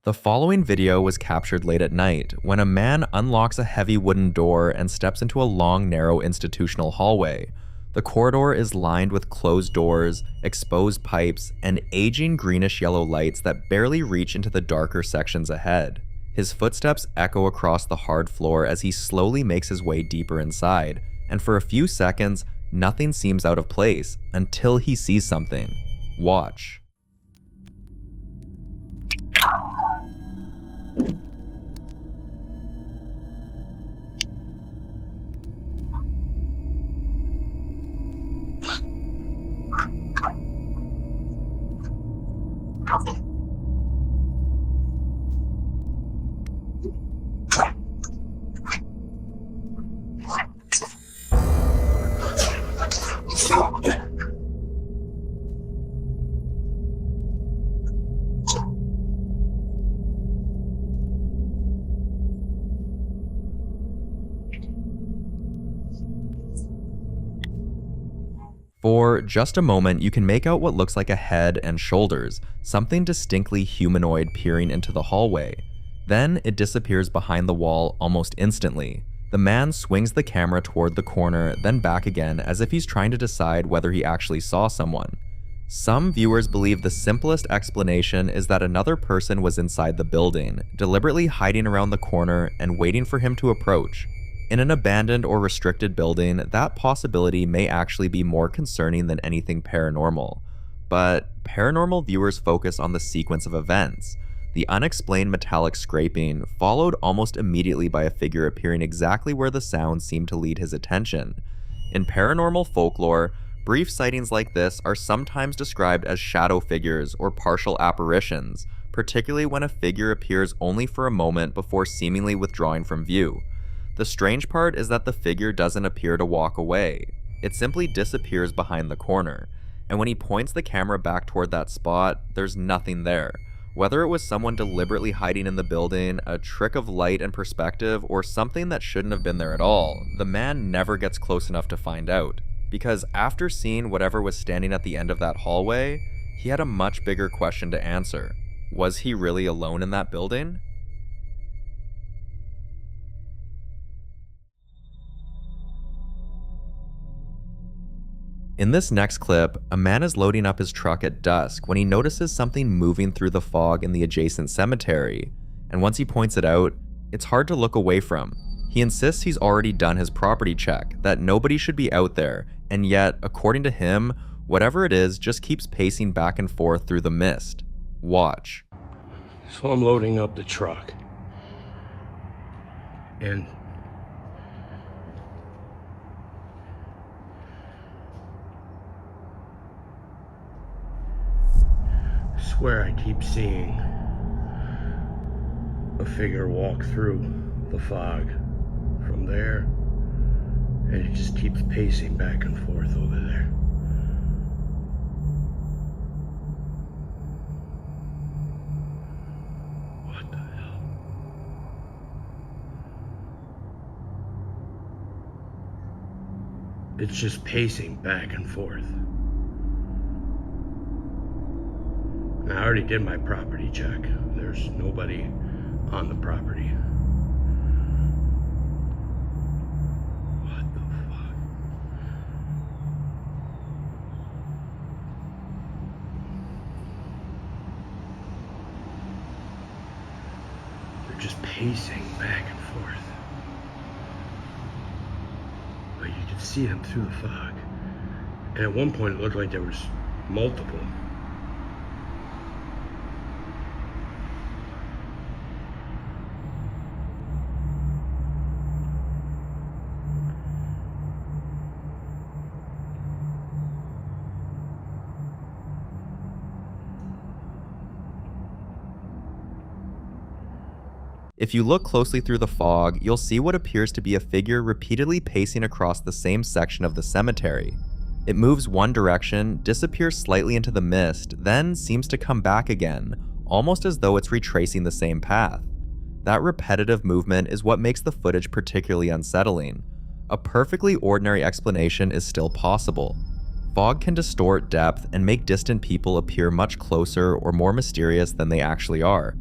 The following video was captured late at night when a man unlocks a heavy wooden door and steps into a long, narrow institutional hallway. The corridor is lined with closed doors, exposed pipes, and aging greenish-yellow lights that barely reach into the darker sections ahead. His footsteps echo across the hard floor as he slowly makes his way deeper inside, and for a few seconds, nothing seems out of place until he sees something. Watch. For just a moment, you can make out what looks like a head and shoulders, something distinctly humanoid peering into the hallway. Then it disappears behind the wall almost instantly. The man swings the camera toward the corner, then back again as if he's trying to decide whether he actually saw someone. Some viewers believe the simplest explanation is that another person was inside the building, deliberately hiding around the corner and waiting for him to approach. In an abandoned or restricted building, that possibility may actually be more concerning than anything paranormal. But paranormal viewers focus on the sequence of events. The unexplained metallic scraping, followed almost immediately by a figure appearing exactly where the sound seemed to lead his attention. In paranormal folklore, brief sightings like this are sometimes described as shadow figures or partial apparitions, particularly when a figure appears only for a moment before seemingly withdrawing from view. The strange part is that the figure doesn't appear to walk away. It simply disappears behind the corner, and when he points the camera back toward that spot, there's nothing there. Whether it was someone deliberately hiding in the building, a trick of light and perspective, or something that shouldn't have been there at all, the man never gets close enough to find out. Because after seeing whatever was standing at the end of that hallway, he had a much bigger question to answer. Was he really alone in that building? In this next clip, a man is loading up his truck at dusk when he notices something moving through the fog in the adjacent cemetery, and once he points it out, it's hard to look away from. He insists he's already done his property check, that nobody should be out there, and yet, according to him, whatever it is just keeps pacing back and forth through the mist. Watch. So I'm loading up the truck, and I swear I keep seeing a figure walk through the fog from there, and it just keeps pacing back and forth over there. What the hell? It's just pacing back and forth. I already did my property check. There's nobody on the property. What the fuck? They're just pacing back and forth. But you could see them through the fog. And at one point it looked like there was multiple. If you look closely through the fog, you'll see what appears to be a figure repeatedly pacing across the same section of the cemetery. It moves one direction, disappears slightly into the mist, then seems to come back again, almost as though it's retracing the same path. That repetitive movement is what makes the footage particularly unsettling. A perfectly ordinary explanation is still possible. Fog can distort depth and make distant people appear much closer or more mysterious than they actually are.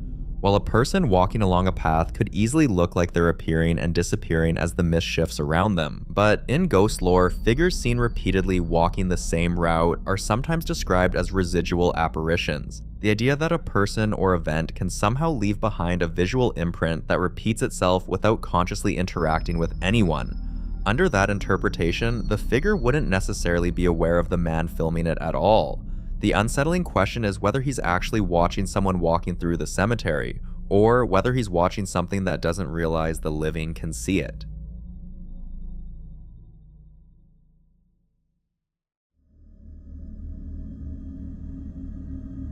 While a person walking along a path could easily look like they're appearing and disappearing as the mist shifts around them, but in ghost lore, figures seen repeatedly walking the same route are sometimes described as residual apparitions. The idea that a person or event can somehow leave behind a visual imprint that repeats itself without consciously interacting with anyone. Under that interpretation, the figure wouldn't necessarily be aware of the man filming it at all. The unsettling question is whether he's actually watching someone walking through the cemetery, or whether he's watching something that doesn't realize the living can see it.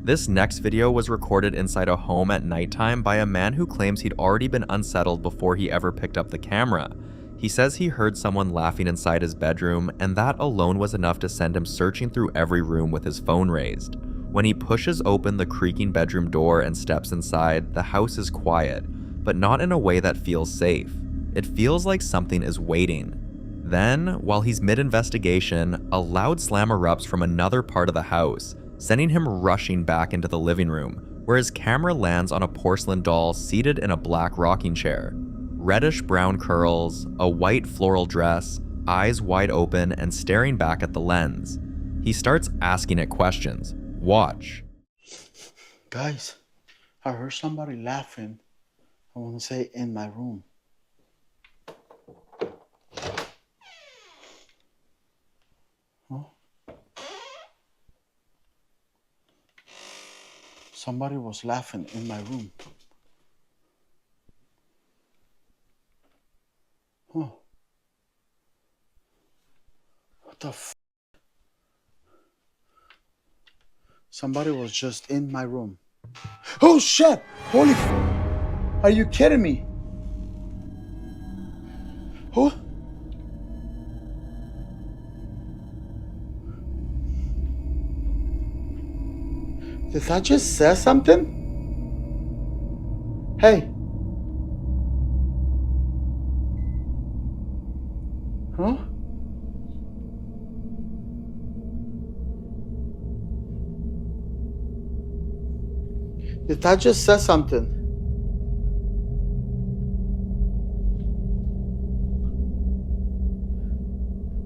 This next video was recorded inside a home at nighttime by a man who claims he'd already been unsettled before he ever picked up the camera. He says he heard someone laughing inside his bedroom, and that alone was enough to send him searching through every room with his phone raised. When he pushes open the creaking bedroom door and steps inside, the house is quiet, but not in a way that feels safe. It feels like something is waiting. Then, while he's mid-investigation, a loud slam erupts from another part of the house, sending him rushing back into the living room, where his camera lands on a porcelain doll seated in a black rocking chair. Reddish-brown curls, a white floral dress, eyes wide open and staring back at the lens. He starts asking it questions. Watch. Guys, I heard somebody laughing. I want to say in my room. Huh? Somebody was laughing in my room. Huh. What the f? Somebody was just in my room. Oh shit! Holy f! Are you kidding me? Who? Did I just say something? Hey. Huh? Did I just say something?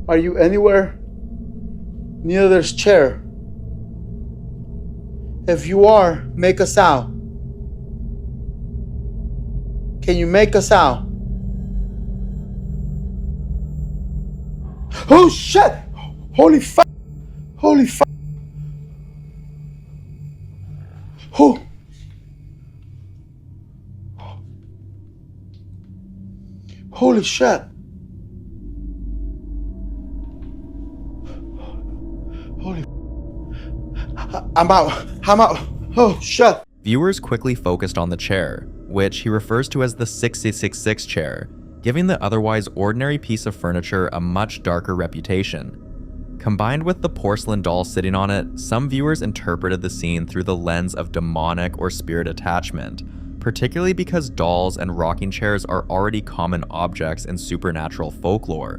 Are you anywhere near this chair? If you are, make a sound. Can you make a sound? Oh shit! Holy fuck! Holy fuck! Who? Holy shit! Holy! I'm out. I'm out. Oh shit! Viewers quickly focused on the chair, which he refers to as the 6666 chair, giving the otherwise ordinary piece of furniture a much darker reputation. Combined with the porcelain doll sitting on it, some viewers interpreted the scene through the lens of demonic or spirit attachment, particularly because dolls and rocking chairs are already common objects in supernatural folklore.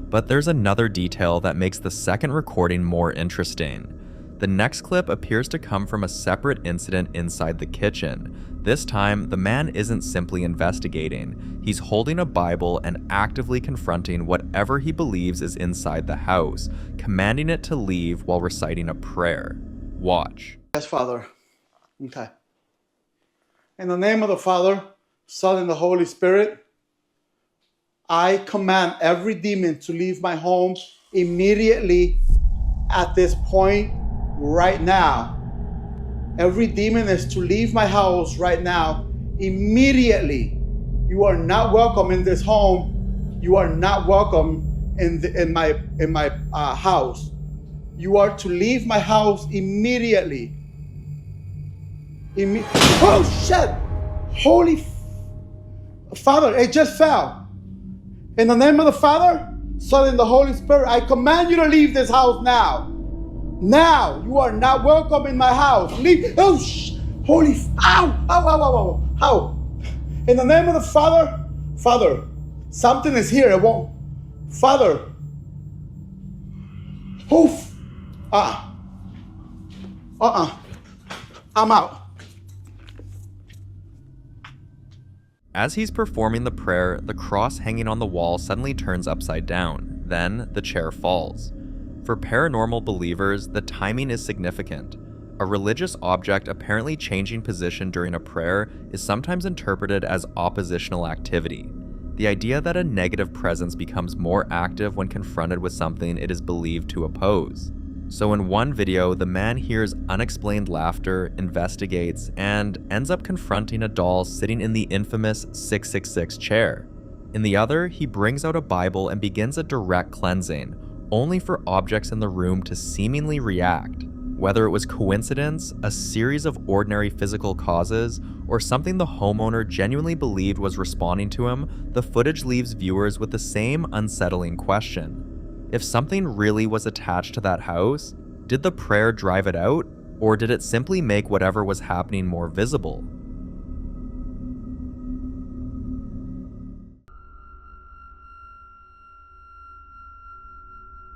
But there's another detail that makes the second recording more interesting. The next clip appears to come from a separate incident inside the kitchen. This time, the man isn't simply investigating. He's holding a Bible and actively confronting whatever he believes is inside the house, commanding it to leave while reciting a prayer. Watch. Yes, Father. Okay. In the name of the Father, Son, and the Holy Spirit, I command every demon to leave my home immediately at this point right now. Every demon is to leave my house right now immediately. You are not welcome in this home. You are not welcome in my house. You are to leave my house immediately. Oh shit! Holy Father, it just fell. In the name of the Father, Son, and the Holy Spirit, I command you to leave this house now. Now, you are not welcome in my house. Leave. Oh, holy. Ow, ow, ow, ow, ow, ow. In the name of the Father, Father, something is here. It won't. Father. Oof. I'm out. As he's performing the prayer, the cross hanging on the wall suddenly turns upside down. Then, the chair falls. For paranormal believers, the timing is significant. A religious object apparently changing position during a prayer is sometimes interpreted as oppositional activity. The idea that a negative presence becomes more active when confronted with something it is believed to oppose. So in one video, the man hears unexplained laughter, investigates, and ends up confronting a doll sitting in the infamous 666 chair. In the other, he brings out a Bible and begins a direct cleansing, only for objects in the room to seemingly react. Whether it was coincidence, a series of ordinary physical causes, or something the homeowner genuinely believed was responding to him, the footage leaves viewers with the same unsettling question. If something really was attached to that house, did the prayer drive it out, or did it simply make whatever was happening more visible?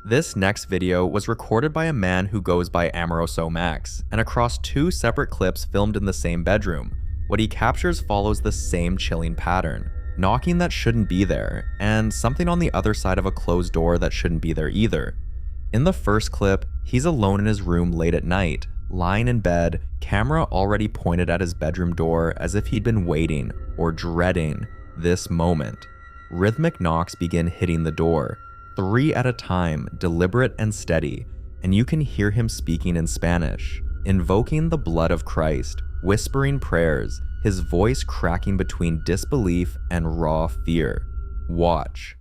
This next video was recorded by a man who goes by Amoroso Max, and across 2 separate clips filmed in the same bedroom. What he captures follows the same chilling pattern: knocking that shouldn't be there, and something on the other side of a closed door that shouldn't be there either. In the first clip, he's alone in his room late at night, lying in bed, camera already pointed at his bedroom door as if he'd been waiting, or dreading, this moment. Rhythmic knocks begin hitting the door, 3 at a time, deliberate and steady, and you can hear him speaking in Spanish, invoking the blood of Christ, whispering prayers, his voice cracking between disbelief and raw fear. Watch.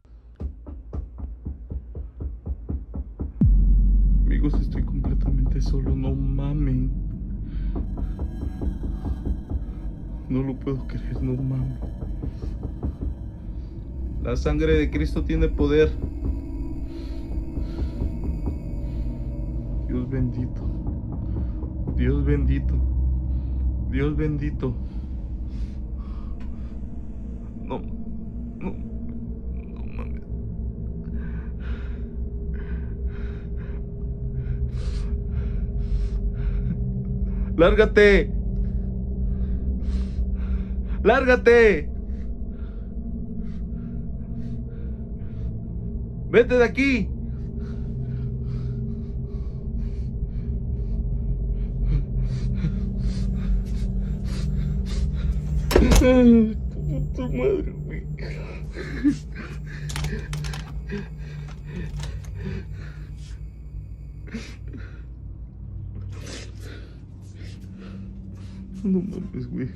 Amigos, estoy completamente solo, no mamen. No lo puedo creer, no mamen. La sangre de Cristo tiene poder. Dios bendito. Dios bendito. Dios bendito. No, no, no mames. ¡Lárgate! ¡Lárgate! ¡Vete de aquí! Puta madre, güey. No mames, güey.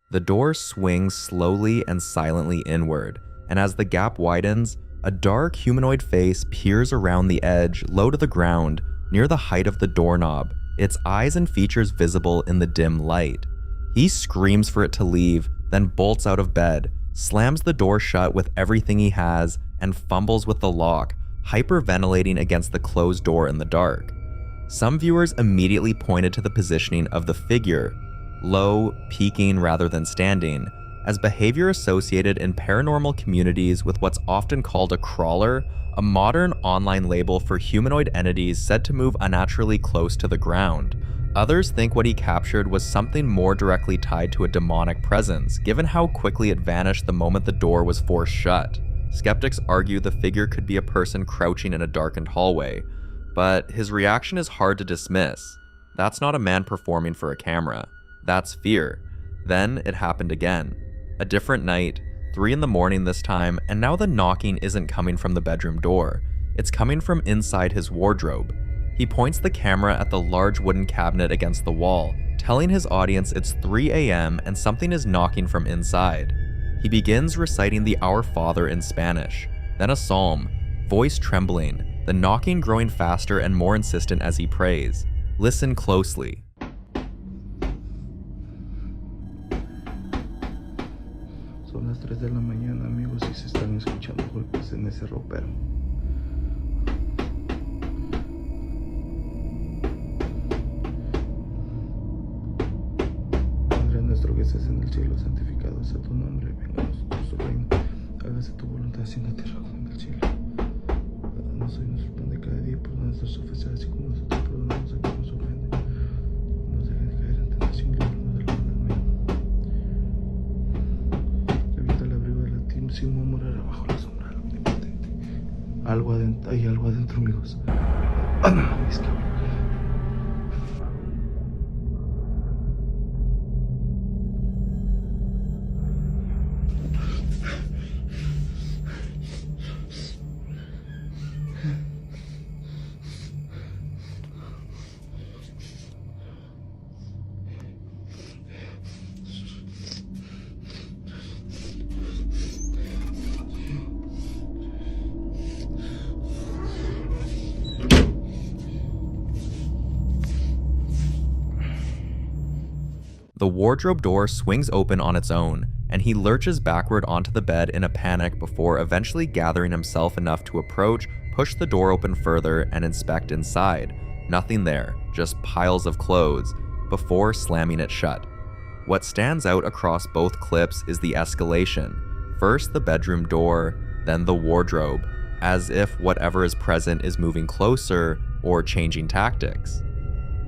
The door swings slowly and silently inward, and as the gap widens, a dark humanoid face peers around the edge, low to the ground, near the height of the doorknob, its eyes and features visible in the dim light. He screams for it to leave, then bolts out of bed, slams the door shut with everything he has, and fumbles with the lock, hyperventilating against the closed door in the dark. Some viewers immediately pointed to the positioning of the figure, low, peeking rather than standing, as behavior associated in paranormal communities with what's often called a crawler, a modern online label for humanoid entities said to move unnaturally close to the ground. Others think what he captured was something more directly tied to a demonic presence, given how quickly it vanished the moment the door was forced shut. Skeptics argue the figure could be a person crouching in a darkened hallway, but his reaction is hard to dismiss. That's not a man performing for a camera. That's fear. Then it happened again. A different night, 3 in the morning this time, and now the knocking isn't coming from the bedroom door. It's coming from inside his wardrobe. He points the camera at the large wooden cabinet against the wall, telling his audience it's 3 a.m. and something is knocking from inside. He begins reciting the Our Father in Spanish, then a psalm, voice trembling, the knocking growing faster and more insistent as he prays. Listen closely. Son las 3 de la mañana, amigos, y se están escuchando golpes en ese ropero. Padre nuestro que estás en el cielo, santificado sea tu nombre, venga a nosotros tu reino, hágase tu voluntad así en la tierra como en el cielo. Danos hoy nuestro pan de cada día, perdona nuestras ofensas, así como nosotros perdonamos a quienes nos ofenden. sin murmurar bajo la sombra del omnipotente. Hay algo adentro, amigos. Mis cabros. The wardrobe door swings open on its own, and he lurches backward onto the bed in a panic before eventually gathering himself enough to approach, push the door open further, and inspect inside. Nothing there, just piles of clothes, before slamming it shut. What stands out across both clips is the escalation. First the bedroom door, then the wardrobe, as if whatever is present is moving closer or changing tactics.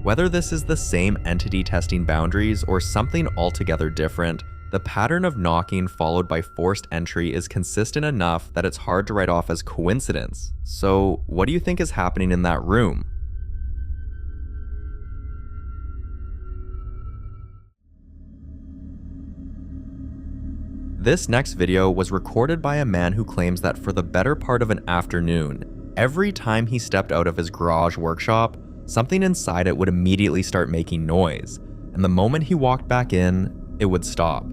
Whether this is the same entity testing boundaries or something altogether different, the pattern of knocking followed by forced entry is consistent enough that it's hard to write off as coincidence. So, what do you think is happening in that room? This next video was recorded by a man who claims that for the better part of an afternoon, every time he stepped out of his garage workshop, something inside it would immediately start making noise, and the moment he walked back in, it would stop.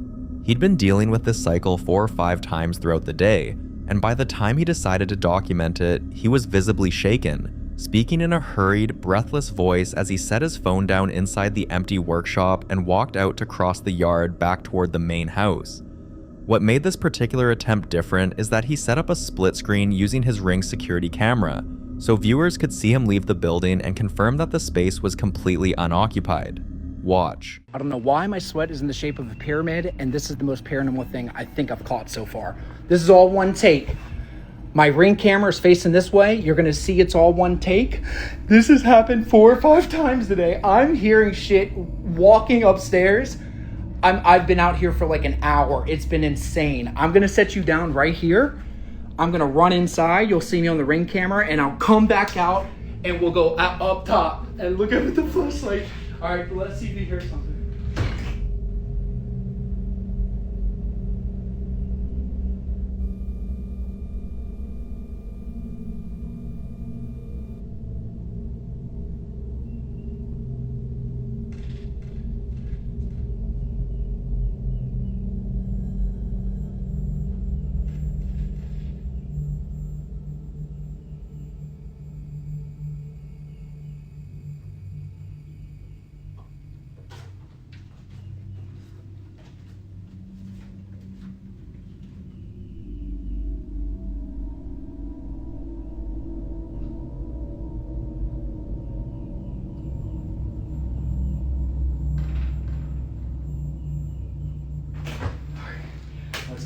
He'd been dealing with this cycle 4 or 5 times throughout the day, and by the time he decided to document it, he was visibly shaken, speaking in a hurried, breathless voice as he set his phone down inside the empty workshop and walked out to cross the yard back toward the main house. What made this particular attempt different is that he set up a split screen using his Ring security camera, so viewers could see him leave the building and confirm that the space was completely unoccupied. Watch. I don't know why my sweat is in the shape of a pyramid, and this is the most paranormal thing I think I've caught so far. This is all one take. My Ring camera is facing this way. You're gonna see it's all one take. This has happened 4 or 5 times today. I'm hearing shit walking upstairs. I've been out here for like an hour. It's been insane. I'm gonna set you down right here. I'm gonna run inside. You'll see me on the Ring camera, and I'll come back out, and we'll go up top and look up at the flashlight. All right, let's see if you hear something.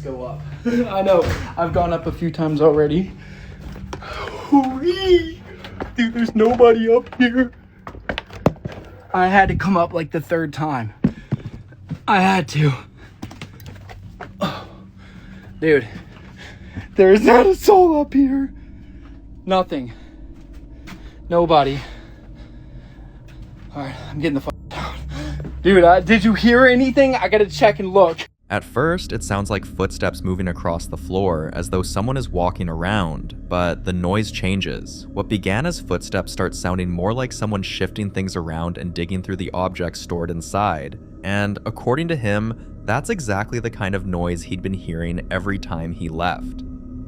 Go up. I know, I've gone up a few times already. Dude, there's nobody up here. I had to come up like the 3rd time. I had to. Oh, dude, there's not a soul up here. Nothing. Nobody. All right, I'm getting the fuck down. Dude, did you hear anything? I gotta check and look. At first, it sounds like footsteps moving across the floor, as though someone is walking around, but the noise changes. What began as footsteps starts sounding more like someone shifting things around and digging through the objects stored inside. And according to him, that's exactly the kind of noise he'd been hearing every time he left.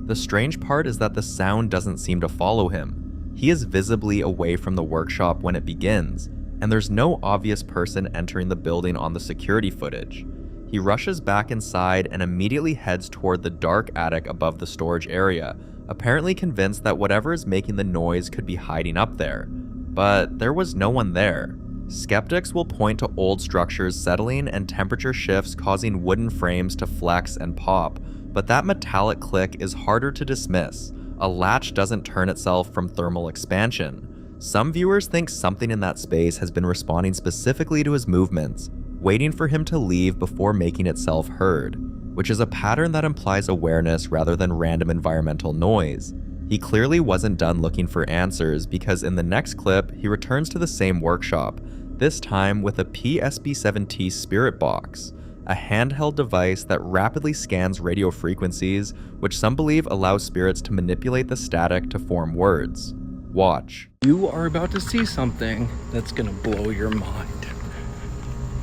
The strange part is that the sound doesn't seem to follow him. He is visibly away from the workshop when it begins, and there's no obvious person entering the building on the security footage. He rushes back inside and immediately heads toward the dark attic above the storage area, apparently convinced that whatever is making the noise could be hiding up there. But there was no one there. Skeptics will point to old structures settling and temperature shifts causing wooden frames to flex and pop, but that metallic click is harder to dismiss. A latch doesn't turn itself from thermal expansion. Some viewers think something in that space has been responding specifically to his movements, waiting for him to leave before making itself heard. which is a pattern that implies awareness rather than random environmental noise. He clearly wasn't done looking for answers because in the next clip, he returns to the same workshop, this time with a PSB-7T spirit box, a handheld device that rapidly scans radio frequencies, which some believe allows spirits to manipulate the static to form words. Watch. You are about to see something that's gonna blow your mind.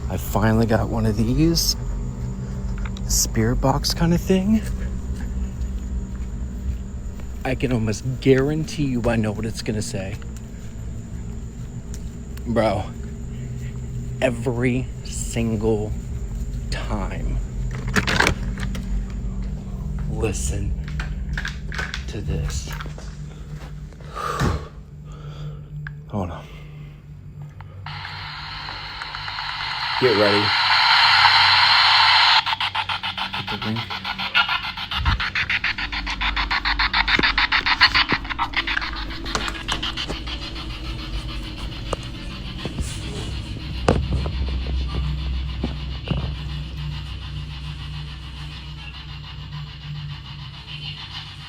I finally got one of these. Spirit box kind of thing. I can almost guarantee you I know what it's gonna say. Bro, every single time. Listen to this. Hold on. Get ready. Get the ring.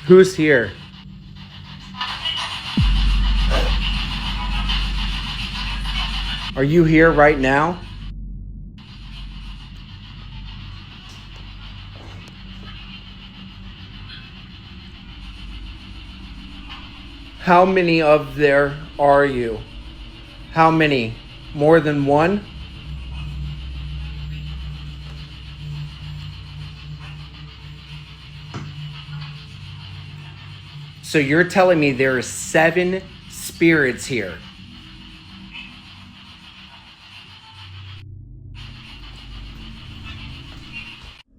Who's here? Are you here right now? How many of there are you? How many? More than one? So you're telling me there are 7 spirits here?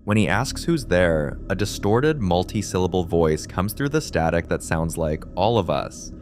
When he asks who's there, a distorted multi-syllable voice comes through the static that sounds like all of us.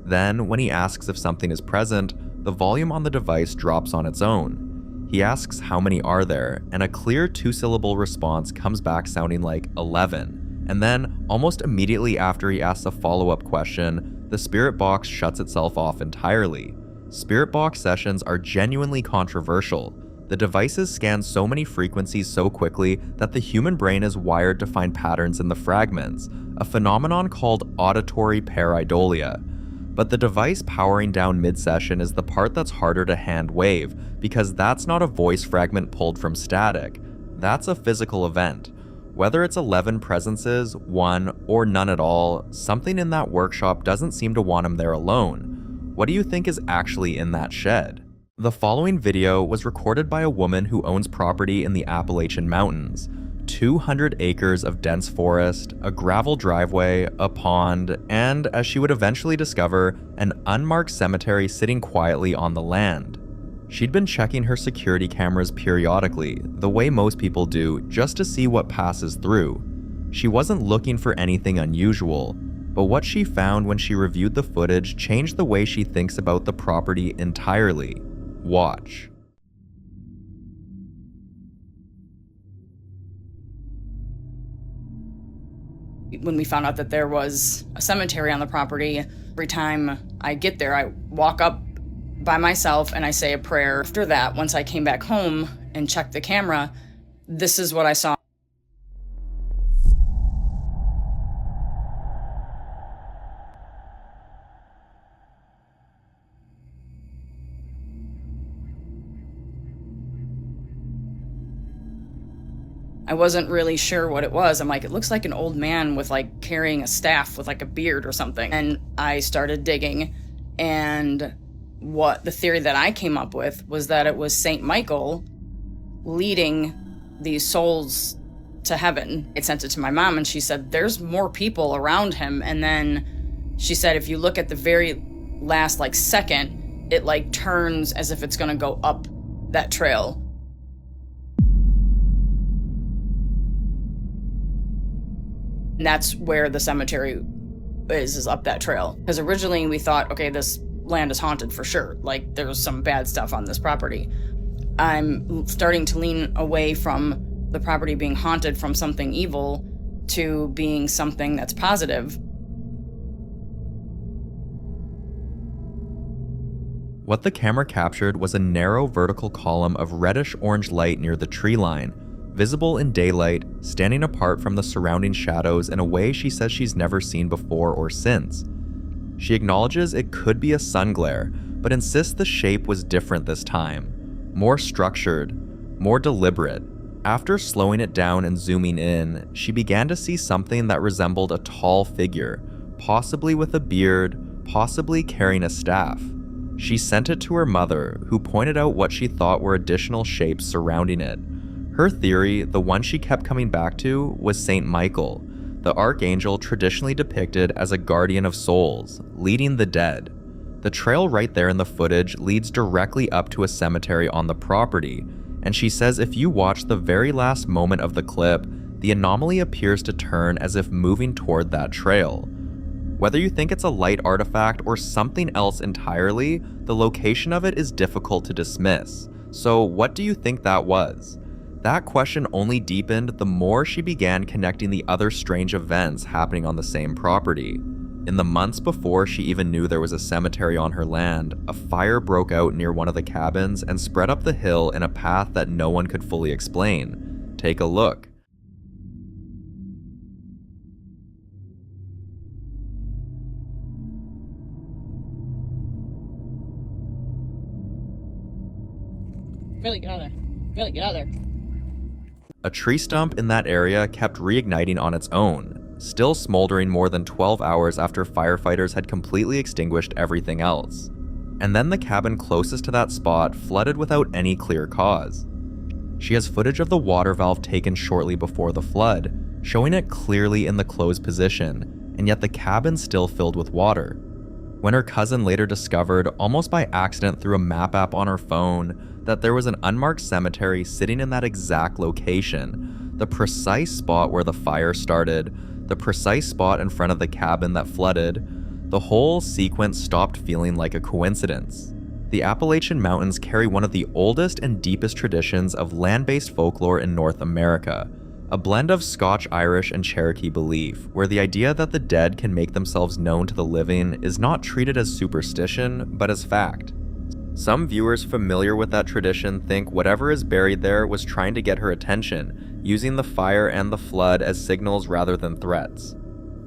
Then, when he asks if something is present, the volume on the device drops on its own. He asks how many are there, and a clear 2-syllable response comes back sounding like 11. And then, almost immediately after he asks a follow-up question, the spirit box shuts itself off entirely. Spirit box sessions are genuinely controversial. The devices scan so many frequencies so quickly that the human brain is wired to find patterns in the fragments, a phenomenon called auditory pareidolia. But the device powering down mid-session is the part that's harder to hand wave, because that's not a voice fragment pulled from static. That's a physical event. Whether it's 11 presences, 1, or none at all, something in that workshop doesn't seem to want him there alone. What do you think is actually in that shed? The following video was recorded by a woman who owns property in the Appalachian Mountains. 200 acres of dense forest, a gravel driveway, a pond, and, as she would eventually discover, an unmarked cemetery sitting quietly on the land. She'd been checking her security cameras periodically, the way most people do, just to see what passes through. She wasn't looking for anything unusual, but what she found when she reviewed the footage changed the way she thinks about the property entirely. Watch. When we found out that there was a cemetery on the property, every time I get there, I walk up by myself and I say a prayer. After that, once I came back home and checked the camera, this is what I saw. I wasn't really sure what it was. I'm like, it looks like an old man with like carrying a staff with like a beard or something. And I started digging, and what the theory that I came up with was that it was Saint Michael leading these souls to heaven. It sent it to my mom, and she said, there's more people around him. And then she said, if you look at the very last like second, it like turns as if it's gonna go up that trail. And that's where the cemetery is up that trail. Because originally we thought, okay, this land is haunted for sure. Like, there's some bad stuff on this property. I'm starting to lean away from the property being haunted from something evil to being something that's positive. What the camera captured was a narrow vertical column of reddish-orange light near the tree line. visible in daylight, standing apart from the surrounding shadows in a way she says she's never seen before or since. She acknowledges it could be a sun glare, but insists the shape was different this time, more structured, more deliberate. After slowing it down and zooming in, she began to see something that resembled a tall figure, possibly with a beard, possibly carrying a staff. She sent it to her mother, who pointed out what she thought were additional shapes surrounding it. Her theory, the one she kept coming back to, was Saint Michael, the archangel traditionally depicted as a guardian of souls, leading the dead. The trail right there in the footage leads directly up to a cemetery on the property, and she says if you watch the very last moment of the clip, the anomaly appears to turn as if moving toward that trail. Whether you think it's a light artifact or something else entirely, the location of it is difficult to dismiss. So what do you think that was? That question only deepened the more she began connecting the other strange events happening on the same property. In the months before she even knew there was a cemetery on her land, a fire broke out near one of the cabins and spread up the hill in a path that no one could fully explain. Take a look. Really, get out of there. Really, get out of there. A tree stump in that area kept reigniting on its own, still smoldering more than 12 hours after firefighters had completely extinguished everything else. And then the cabin closest to that spot flooded without any clear cause. She has footage of the water valve taken shortly before the flood, showing it clearly in the closed position, and yet the cabin still filled with water. When her cousin later discovered, almost by accident through a map app on her phone, that there was an unmarked cemetery sitting in that exact location, the precise spot where the fire started, the precise spot in front of the cabin that flooded, the whole sequence stopped feeling like a coincidence. The Appalachian Mountains carry one of the oldest and deepest traditions of land-based folklore in North America, a blend of Scotch, Irish, and Cherokee belief, where the idea that the dead can make themselves known to the living is not treated as superstition, but as fact. Some viewers familiar with that tradition think whatever is buried there was trying to get her attention, using the fire and the flood as signals rather than threats.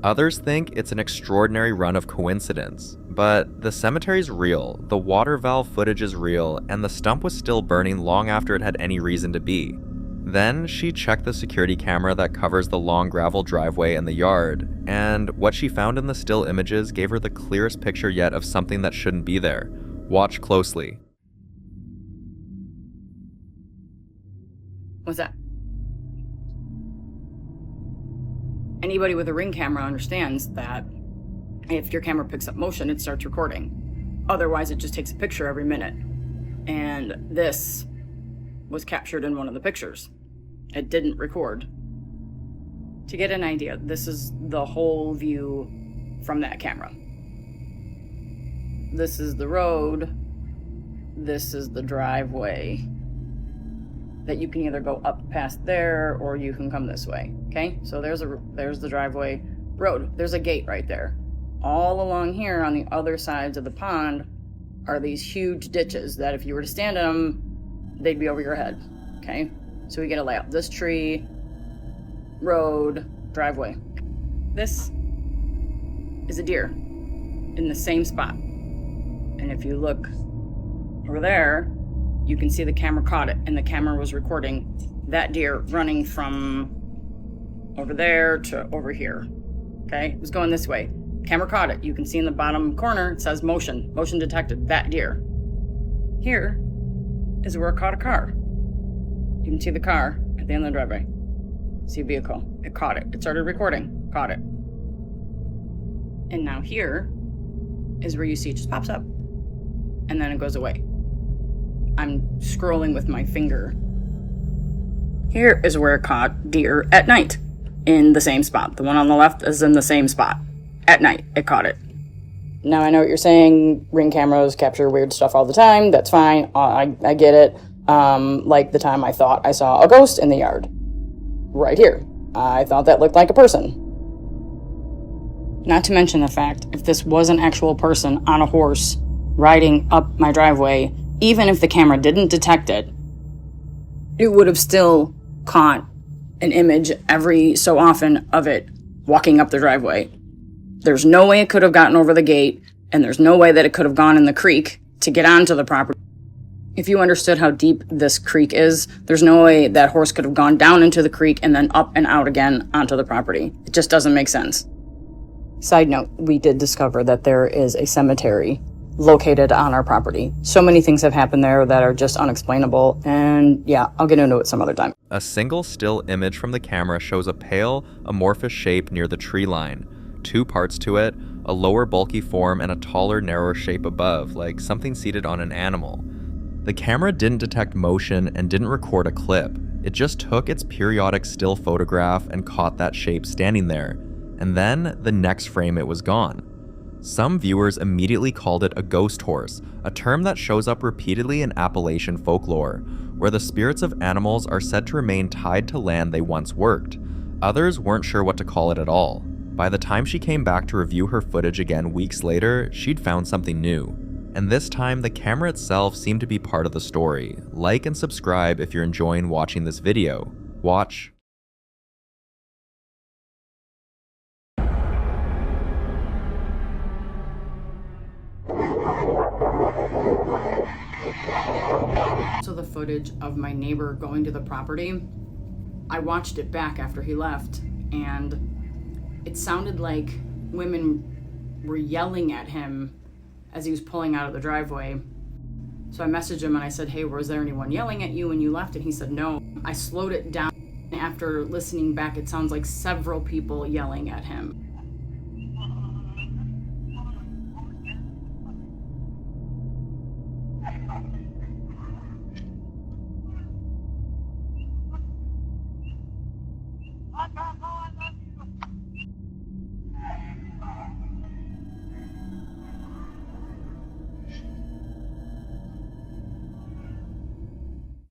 Others think it's an extraordinary run of coincidence, but the cemetery's real, the water valve footage is real, and the stump was still burning long after it had any reason to be. Then she checked the security camera that covers the long gravel driveway in the yard, and what she found in the still images gave her the clearest picture yet of something that shouldn't be there. Watch closely. What's that? Anybody with a Ring camera understands that if your camera picks up motion, it starts recording. Otherwise, it just takes a picture every minute. And this was captured in one of the pictures. It didn't record. To get an idea, this is the whole view from that camera. This is the road. This is the driveway. That you can either go up past there or you can come this way. Okay? So there's the driveway road. There's a gate right there. All along here on the other sides of the pond are these huge ditches that if you were to stand in them, they'd be over your head. Okay? So we get a layout. This tree, road, driveway. This is a deer in the same spot. And if you look over there, you can see the camera caught it, and the camera was recording that deer running from over there to over here. Okay? It was going this way. Camera caught it. You can see in the bottom corner, it says motion. Motion detected. That deer. Here is where it caught a car. You can see the car at the end of the driveway. See a vehicle. It caught it. It started recording. Caught it. And now here is where you see it just pops up. And then it goes away. I'm scrolling with my finger. Here is where it caught deer at night in the same spot. The one on the left is in the same spot. At night, it caught it. Now I know what you're saying. Ring cameras capture weird stuff all the time. That's fine. I get it. Like the time I thought I saw a ghost in the yard. Right here. I thought that looked like a person. Not to mention the fact, if this was an actual person on a horse riding up my driveway, even if the camera didn't detect it, it would have still caught an image every so often of it walking up the driveway. There's no way it could have gotten over the gate, and there's no way that it could have gone in the creek to get onto the property. If you understood how deep this creek is, there's no way that horse could have gone down into the creek and then up and out again onto the property. It just doesn't make sense. Side note, we did discover that there is a cemetery located on our property. So many things have happened there that are just unexplainable, and yeah, I'll get into it some other time. A single still image from the camera shows a pale, amorphous shape near the tree line. 2 parts to it, a lower bulky form and a taller, narrower shape above, like something seated on an animal. The camera didn't detect motion and didn't record a clip. It just took its periodic still photograph and caught that shape standing there, and then the next frame it was gone. Some viewers immediately called it a ghost horse, a term that shows up repeatedly in Appalachian folklore, where the spirits of animals are said to remain tied to land they once worked. Others weren't sure what to call it at all. By the time she came back to review her footage again weeks later, she'd found something new. And this time, the camera itself seemed to be part of the story. Like and subscribe if you're enjoying watching this video. Watch. So the footage of my neighbor going to the property, I watched it back after he left, and it sounded like women were yelling at him as he was pulling out of the driveway. So I messaged him and I said, hey, was there anyone yelling at you when you left? And he said, no. I slowed it down. After listening back, it sounds like several people yelling at him.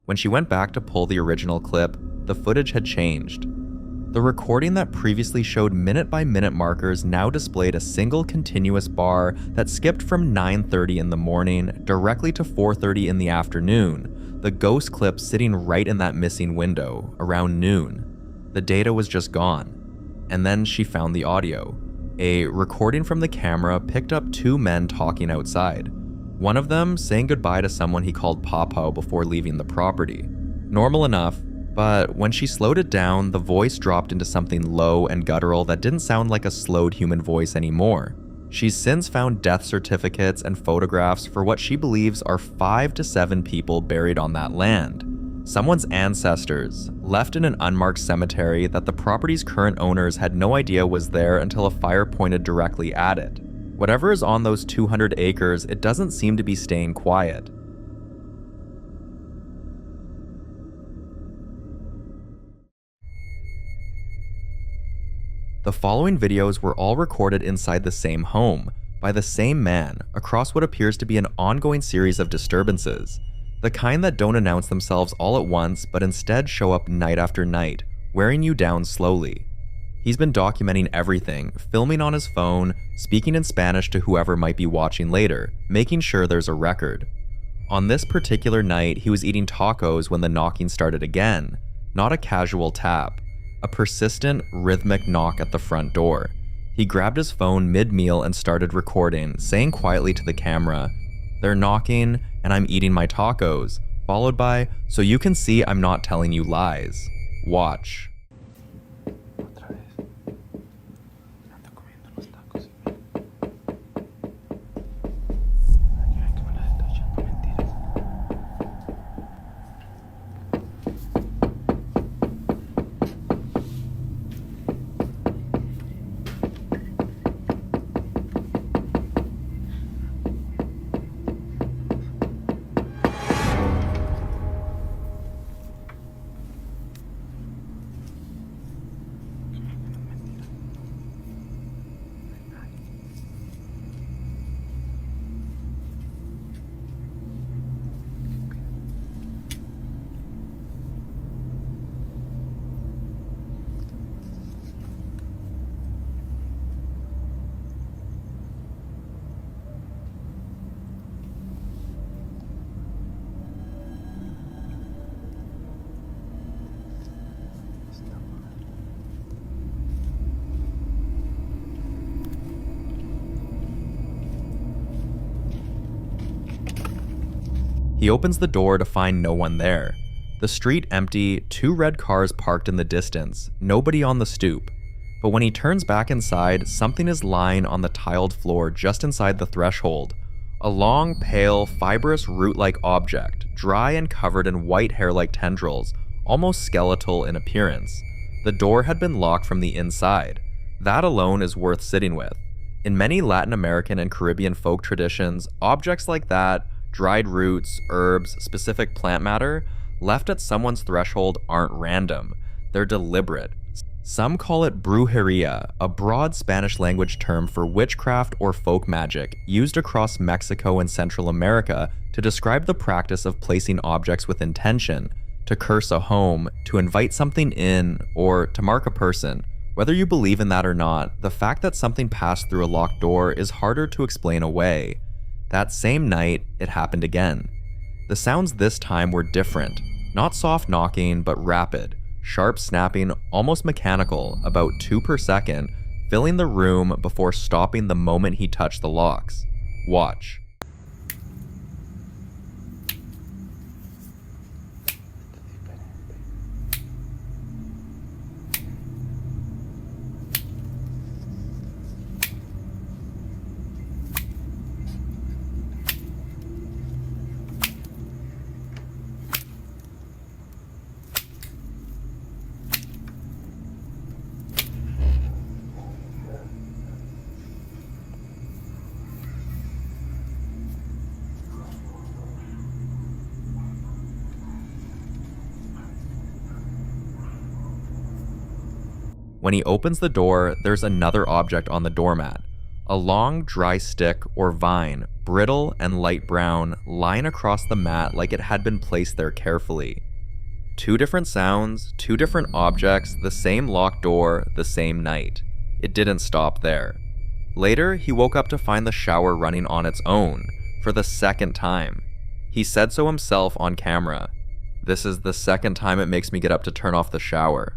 When she went back to pull the original clip, the footage had changed. The recording that previously showed minute-by-minute markers now displayed a single continuous bar that skipped from 9:30 in the morning directly to 4:30 in the afternoon, the ghost clip sitting right in that missing window, around noon. The data was just gone. And then she found the audio. A recording from the camera picked up 2 men talking outside. One of them saying goodbye to someone he called Pawpaw before leaving the property. Normal enough, but when she slowed it down, the voice dropped into something low and guttural that didn't sound like a slowed human voice anymore. She's since found death certificates and photographs for what she believes are 5 to 7 people buried on that land. Someone's ancestors, left in an unmarked cemetery that the property's current owners had no idea was there until a fire pointed directly at it. Whatever is on those 200 acres, it doesn't seem to be staying quiet. The following videos were all recorded inside the same home, by the same man, across what appears to be an ongoing series of disturbances. The kind that don't announce themselves all at once, but instead show up night after night, wearing you down slowly. He's been documenting everything, filming on his phone, speaking in Spanish to whoever might be watching later, making sure there's a record. On this particular night, he was eating tacos when the knocking started again. Not a casual tap, a persistent, rhythmic knock at the front door. He grabbed his phone mid-meal and started recording, saying quietly to the camera, "They're knocking, and I'm eating my tacos," followed by, "So you can see I'm not telling you lies. Watch." He opens the door to find no one there. The street empty, 2 red cars parked in the distance, nobody on the stoop. But when he turns back inside, something is lying on the tiled floor just inside the threshold. A long, pale, fibrous root-like object, dry and covered in white hair-like tendrils, almost skeletal in appearance. The door had been locked from the inside. That alone is worth sitting with. In many Latin American and Caribbean folk traditions, objects like that, dried roots, herbs, specific plant matter, left at someone's threshold aren't random. They're deliberate. Some call it brujeria, a broad Spanish language term for witchcraft or folk magic used across Mexico and Central America to describe the practice of placing objects with intention, to curse a home, to invite something in, or to mark a person. Whether you believe in that or not, the fact that something passed through a locked door is harder to explain away. That same night, it happened again. The sounds this time were different, not soft knocking, but rapid. Sharp snapping, almost mechanical, about 2 per second, filling the room before stopping the moment he touched the locks. Watch. When he opens the door, there's another object on the doormat. A long, dry stick or vine, brittle and light brown, lying across the mat like it had been placed there carefully. 2 different sounds, 2 different objects, the same locked door, the same night. It didn't stop there. Later, he woke up to find the shower running on its own, for the 2nd time. He said so himself on camera. "This is the 2nd time it makes me get up to turn off the shower."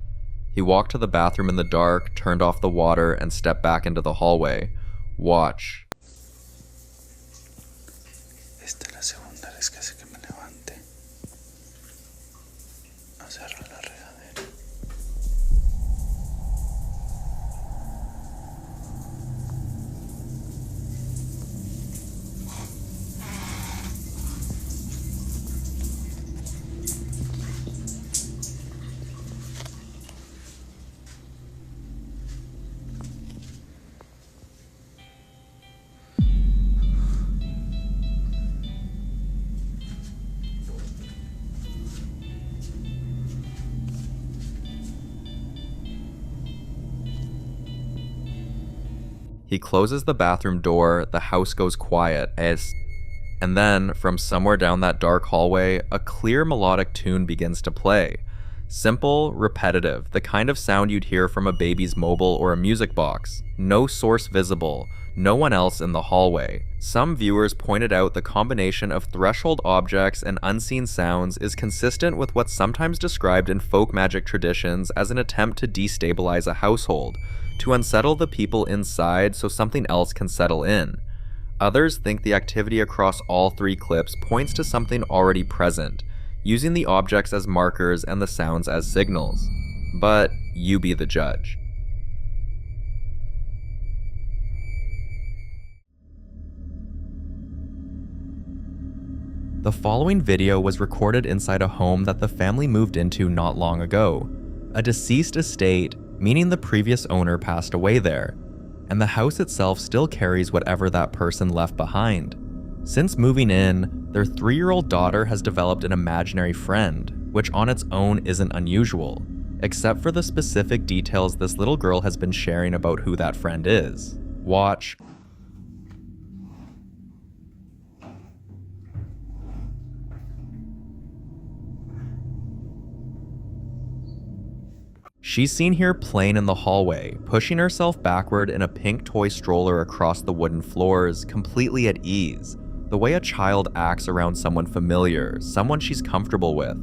He walked to the bathroom in the dark, turned off the water, and stepped back into the hallway. Watch. Esta es la segunda vez que hace que me levante a cerrar la regadera. He closes the bathroom door, the house goes quiet, and then, from somewhere down that dark hallway, a clear melodic tune begins to play. Simple, repetitive, the kind of sound you'd hear from a baby's mobile or a music box. No source visible, no one else in the hallway. Some viewers pointed out the combination of threshold objects and unseen sounds is consistent with what's sometimes described in folk magic traditions as an attempt to destabilize a household, to unsettle the people inside so something else can settle in. Others think the activity across all 3 clips points to something already present, using the objects as markers and the sounds as signals. But you be the judge. The following video was recorded inside a home that the family moved into not long ago. A deceased estate, meaning the previous owner passed away there, and the house itself still carries whatever that person left behind. Since moving in, their 3-year-old daughter has developed an imaginary friend, which on its own isn't unusual, except for the specific details this little girl has been sharing about who that friend is. Watch. She's seen here playing in the hallway, pushing herself backward in a pink toy stroller across the wooden floors, completely at ease, the way a child acts around someone familiar, someone she's comfortable with.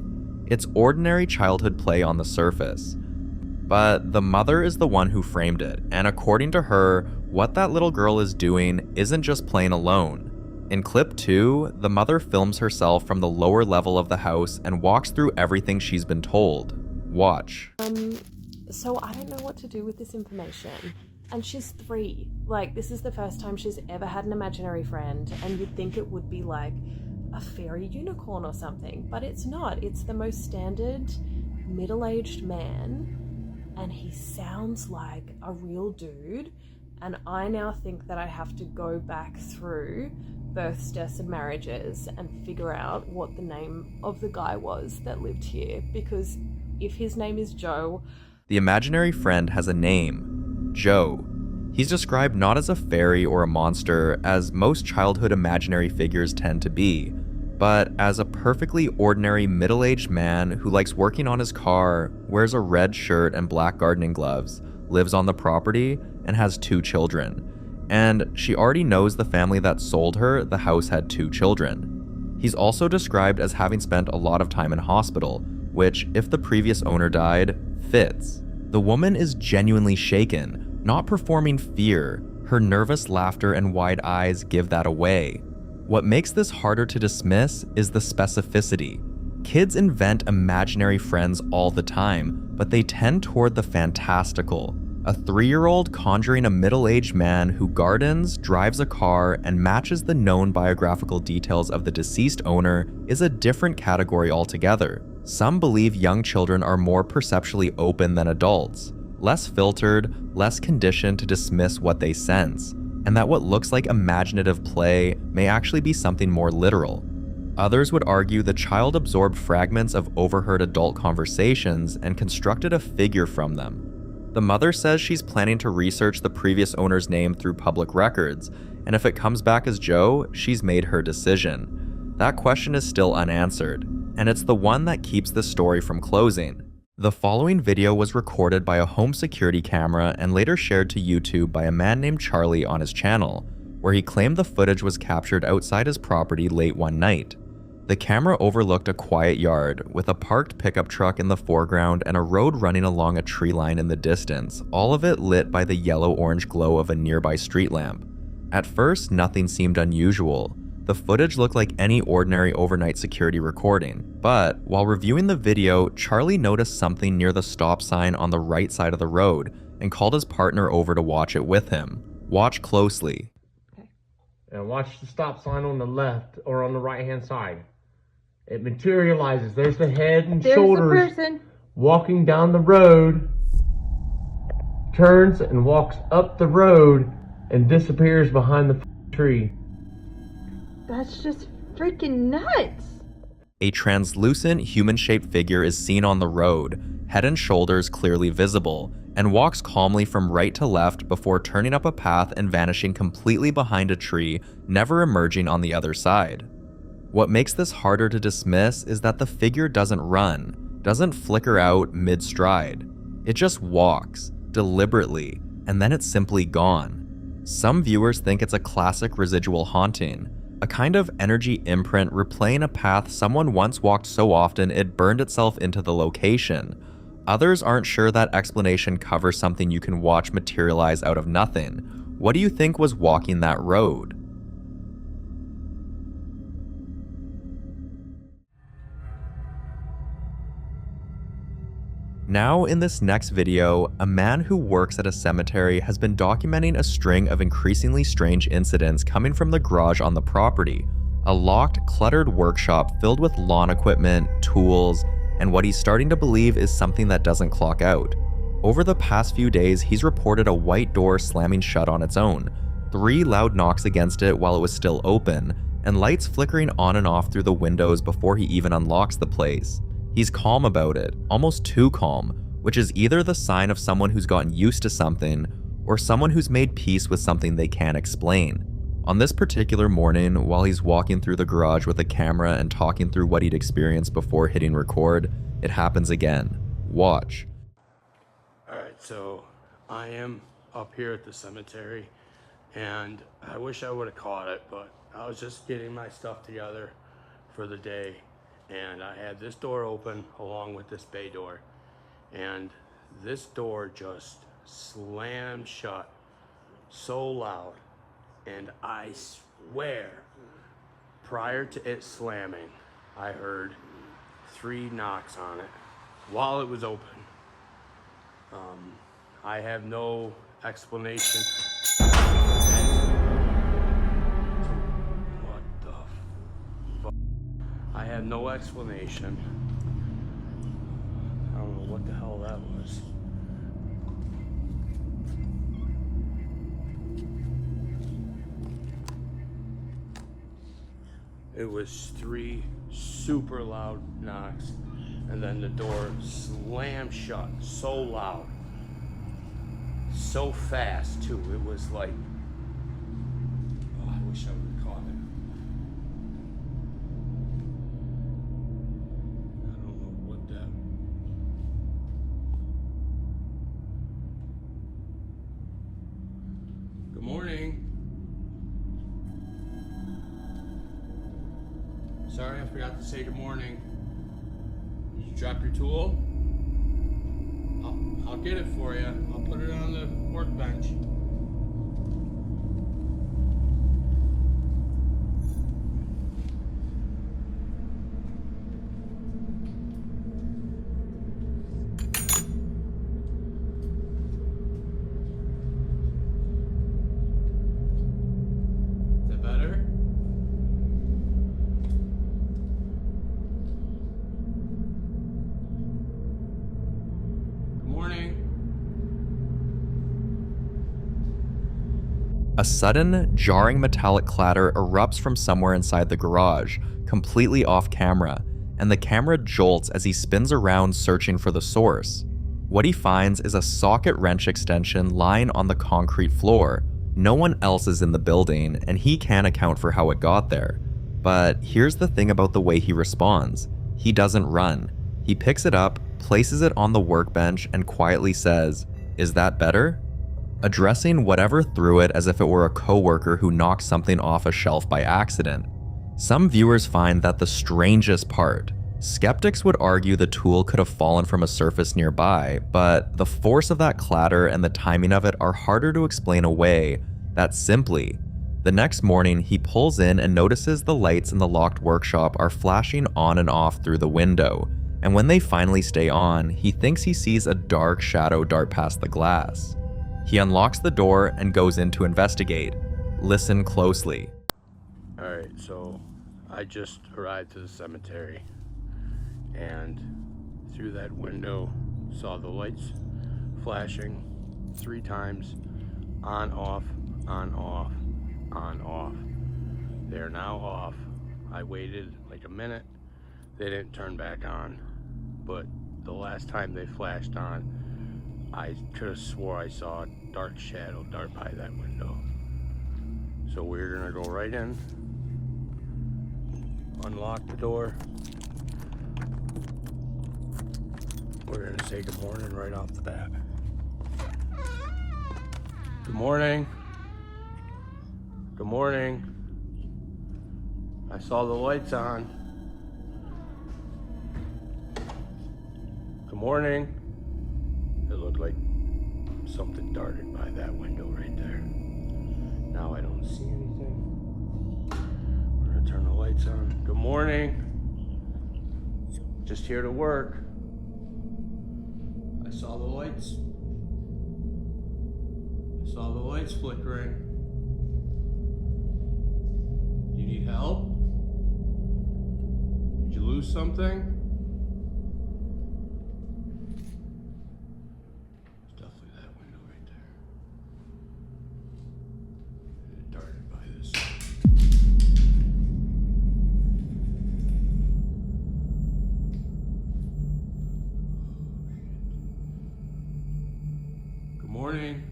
It's ordinary childhood play on the surface. But the mother is the one who framed it, and according to her, what that little girl is doing isn't just playing alone. In clip 2, the mother films herself from the lower level of the house and walks through everything she's been told. Watch. So I don't know what to do with this information. And she's 3. Like, this is the first time she's ever had an imaginary friend, and you'd think it would be like a fairy unicorn or something, but it's not. It's the most standard middle-aged man, and he sounds like a real dude. And I now think that I have to go back through births, deaths, and marriages and figure out what the name of the guy was that lived here, because if his name is Joe... The imaginary friend has a name, Joe. He's described not as a fairy or a monster, as most childhood imaginary figures tend to be, but as a perfectly ordinary middle-aged man who likes working on his car, wears a red shirt and black gardening gloves, lives on the property, and has 2 children. And she already knows the family that sold her the house had 2 children. He's also described as having spent a lot of time in hospital, which, if the previous owner died, fits. The woman is genuinely shaken, not performing fear. Her nervous laughter and wide eyes give that away. What makes this harder to dismiss is the specificity. Kids invent imaginary friends all the time, but they tend toward the fantastical. A 3-year-old conjuring a middle-aged man who gardens, drives a car, and matches the known biographical details of the deceased owner is a different category altogether. Some believe young children are more perceptually open than adults, less filtered, less conditioned to dismiss what they sense, and that what looks like imaginative play may actually be something more literal. Others would argue the child absorbed fragments of overheard adult conversations and constructed a figure from them. The mother says she's planning to research the previous owner's name through public records, and if it comes back as Joe, she's made her decision. That question is still unanswered, and it's the one that keeps the story from closing. The following video was recorded by a home security camera and later shared to YouTube by a man named Charlie on his channel, where he claimed the footage was captured outside his property late one night. The camera overlooked a quiet yard, with a parked pickup truck in the foreground and a road running along a tree line in the distance, all of it lit by the yellow-orange glow of a nearby street lamp. At first, nothing seemed unusual. The footage looked like any ordinary overnight security recording, but while reviewing the video, Charlie noticed something near the stop sign on the right side of the road and called his partner over to watch it with him. Watch closely. And watch the stop sign on the left or on the right-hand side. It materializes. There's the head and shoulders walking down the road, turns and walks up the road and disappears behind the tree. That's just freaking nuts. A translucent human-shaped figure is seen on the road, head and shoulders clearly visible, and walks calmly from right to left before turning up a path and vanishing completely behind a tree, never emerging on the other side. What makes this harder to dismiss is that the figure doesn't run, doesn't flicker out mid-stride. It just walks, deliberately, and then it's simply gone. Some viewers think it's a classic residual haunting, a kind of energy imprint replaying a path someone once walked so often it burned itself into the location. Others aren't sure that explanation covers something you can watch materialize out of nothing. What do you think was walking that road? Now, in this next video, a man who works at a cemetery has been documenting a string of increasingly strange incidents coming from the garage on the property, a locked, cluttered workshop filled with lawn equipment, tools, and what he's starting to believe is something that doesn't clock out. Over the past few days, he's reported a white door slamming shut on its own, 3 loud knocks against it while it was still open, and lights flickering on and off through the windows before he even unlocks the place. He's calm about it, almost too calm, which is either the sign of someone who's gotten used to something or someone who's made peace with something they can't explain. On this particular morning, while he's walking through the garage with a camera and talking through what he'd experienced before hitting record, it happens again. Watch. Alright, so I am up here at the cemetery, and I wish I would have caught it, but I was just getting my stuff together for the day. And I had this door open along with this bay door, and this door just slammed shut so loud, and I swear prior to it slamming, I heard 3 knocks on it while it was open. I have no explanation. What the fuck? I have no explanation. I don't know what the hell that was. It was 3 super loud knocks, and then the door slammed shut so loud, so fast too. It was like, oh, I wish I would have caught it. I don't know what that. Good morning. Sorry, I forgot to say good morning. Did you drop your tool? I'll get it for you. I'll put it on the workbench. Is that better? A sudden, jarring metallic clatter erupts from somewhere inside the garage, completely off camera, and the camera jolts as he spins around searching for the source. What he finds is a socket wrench extension lying on the concrete floor. No one else is in the building, and he can't account for how it got there. But here's the thing about the way he responds. He doesn't run. He picks it up, places it on the workbench, and quietly says, "Is that better?" Addressing whatever threw it as if it were a coworker who knocked something off a shelf by accident. Some viewers find that the strangest part. Skeptics would argue the tool could have fallen from a surface nearby, but the force of that clatter and the timing of it are harder to explain away. That simply. The next morning, he pulls in and notices the lights in the locked workshop are flashing on and off through the window, and when they finally stay on, he thinks he sees a dark shadow dart past the glass. He unlocks the door and goes in to investigate. Listen closely. Alright, so I just arrived to the cemetery and through that window saw the lights flashing 3 times, on, off, on, off, on, off. They're now off. I waited like a minute. They didn't turn back on, but the last time they flashed on, I could have swore I saw a dark shadow dart by that window. So we're gonna go right in, unlock the door. We're gonna say good morning right off the bat. Good morning. Good morning. I saw the lights on. Good morning. It looked like something darted by that window right there. Now I don't see anything. We're gonna turn the lights on. Good morning. Just here to work. I saw the lights. I saw the lights flickering. Do you need help? Did you lose something? Morning.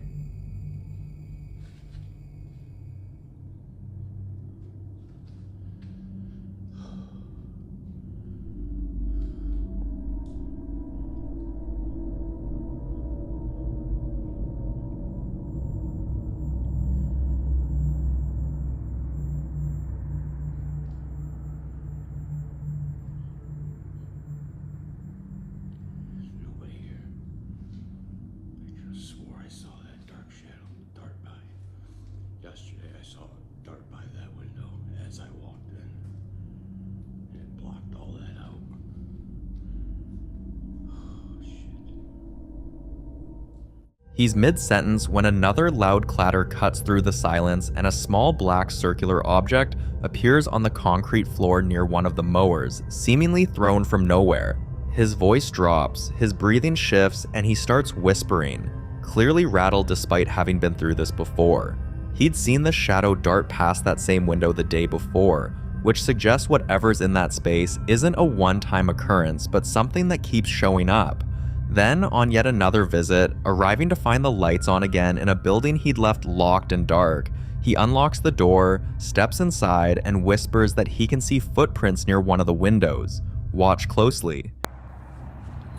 He's mid-sentence when another loud clatter cuts through the silence and a small black circular object appears on the concrete floor near one of the mowers, seemingly thrown from nowhere. His voice drops, his breathing shifts, and he starts whispering, clearly rattled despite having been through this before. He'd seen the shadow dart past that same window the day before, which suggests whatever's in that space isn't a one-time occurrence, but something that keeps showing up. Then, on yet another visit, arriving to find the lights on again in a building he'd left locked and dark, he unlocks the door, steps inside, and whispers that he can see footprints near one of the windows. Watch closely.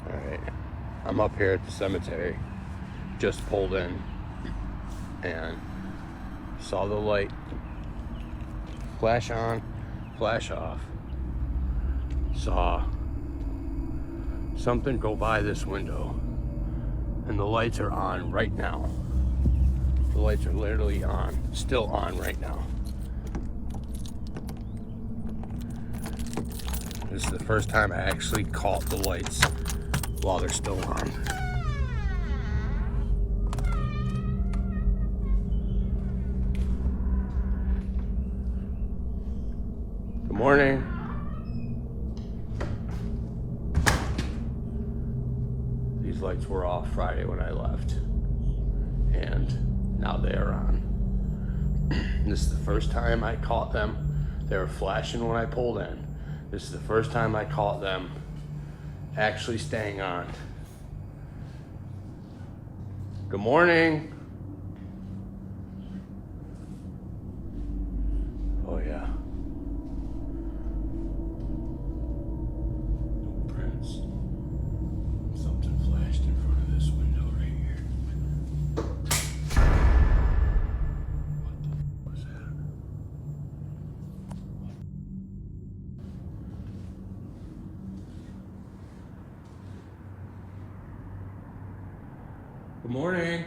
Alright, I'm up here at the cemetery. Just pulled in and saw the light flash on, flash off. Saw something go by this window, and the lights are on right now. The lights are literally on, still on right now. This is the first time I actually caught the lights while they're still on. Good morning. These lights were off Friday when I left, and now they are on. This is the first time I caught them. They were flashing when I pulled in. This is the first time I caught them actually staying on. Good morning. Oh yeah. No prints. Something flashed in front of this window right here. What the f was that? Good morning.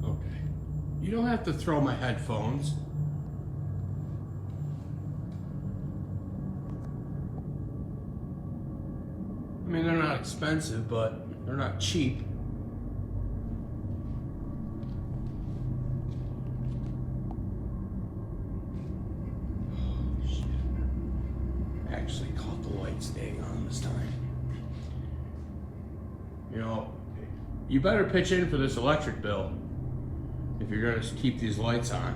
Okay. You don't have to throw my headphones. I mean, they're not expensive, but they're not cheap. Actually caught the light staying on this time. You know, you better pitch in for this electric bill if you're gonna keep these lights on.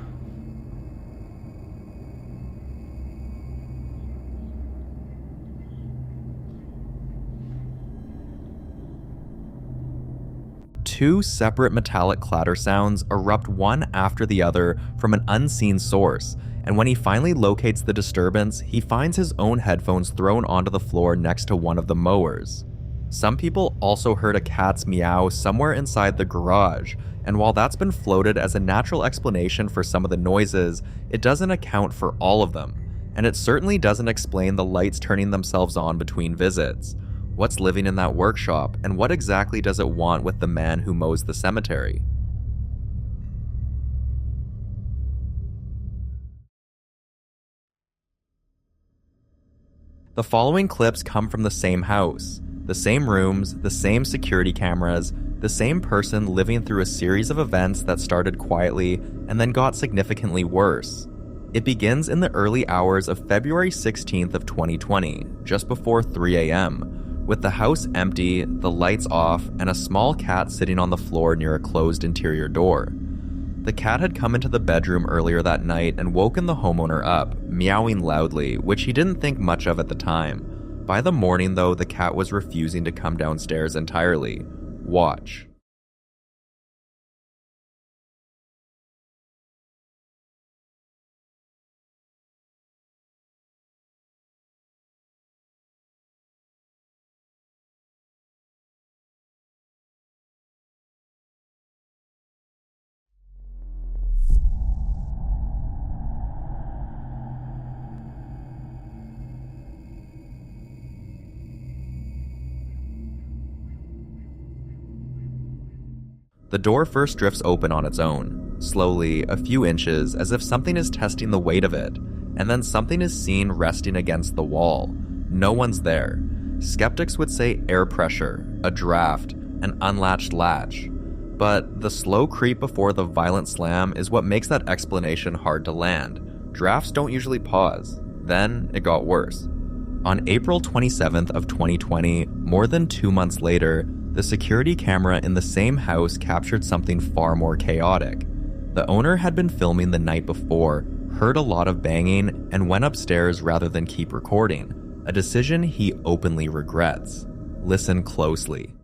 Two separate metallic clatter sounds erupt one after the other from an unseen source, and when he finally locates the disturbance, he finds his own headphones thrown onto the floor next to one of the mowers. Some people also heard a cat's meow somewhere inside the garage, and while that's been floated as a natural explanation for some of the noises, it doesn't account for all of them, and it certainly doesn't explain the lights turning themselves on between visits. What's living in that workshop, and what exactly does it want with the man who mows the cemetery? The following clips come from the same house, the same rooms, the same security cameras, the same person living through a series of events that started quietly and then got significantly worse. It begins in the early hours of February 16th of 2020, just before 3 a.m., with the house empty, the lights off, and a small cat sitting on the floor near a closed interior door. The cat had come into the bedroom earlier that night and woken the homeowner up, meowing loudly, which he didn't think much of at the time. By the morning, though, the cat was refusing to come downstairs entirely. Watch. The door first drifts open on its own, slowly, a few inches, as if something is testing the weight of it, and then something is seen resting against the wall. No one's there. Skeptics would say air pressure, a draft, an unlatched latch. But the slow creep before the violent slam is what makes that explanation hard to land. Drafts don't usually pause. Then it got worse. On April 27th of 2020, more than 2 months later, the security camera in the same house captured something far more chaotic. The owner had been filming the night before, heard a lot of banging, and went upstairs rather than keep recording, a decision he openly regrets. Listen closely.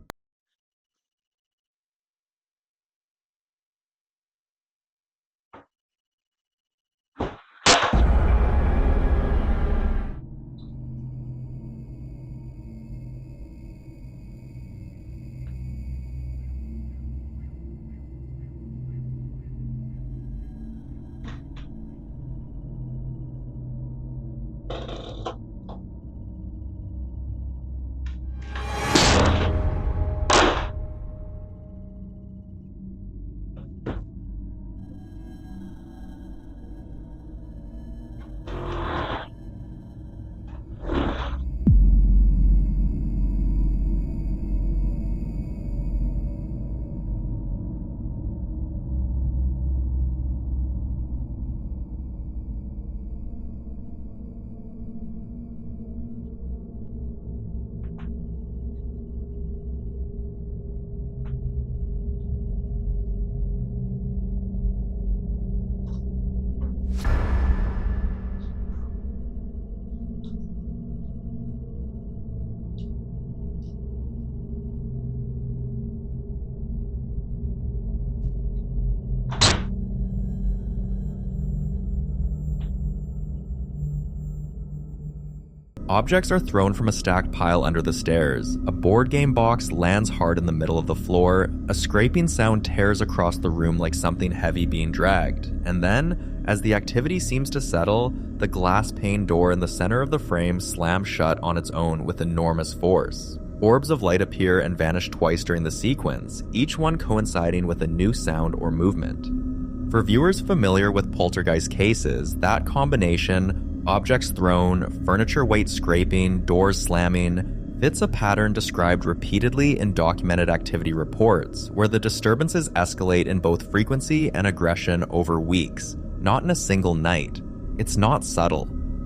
Objects are thrown from a stacked pile under the stairs. A board game box lands hard in the middle of the floor. A scraping sound tears across the room like something heavy being dragged. And then, as the activity seems to settle, the glass pane door in the center of the frame slams shut on its own with enormous force. Orbs of light appear and vanish twice during the sequence, each one coinciding with a new sound or movement. For viewers familiar with poltergeist cases, that combination, objects thrown, furniture weight scraping, doors slamming, fits a pattern described repeatedly in documented activity reports, where the disturbances escalate in both frequency and aggression over weeks, not in a single night. It's not subtle.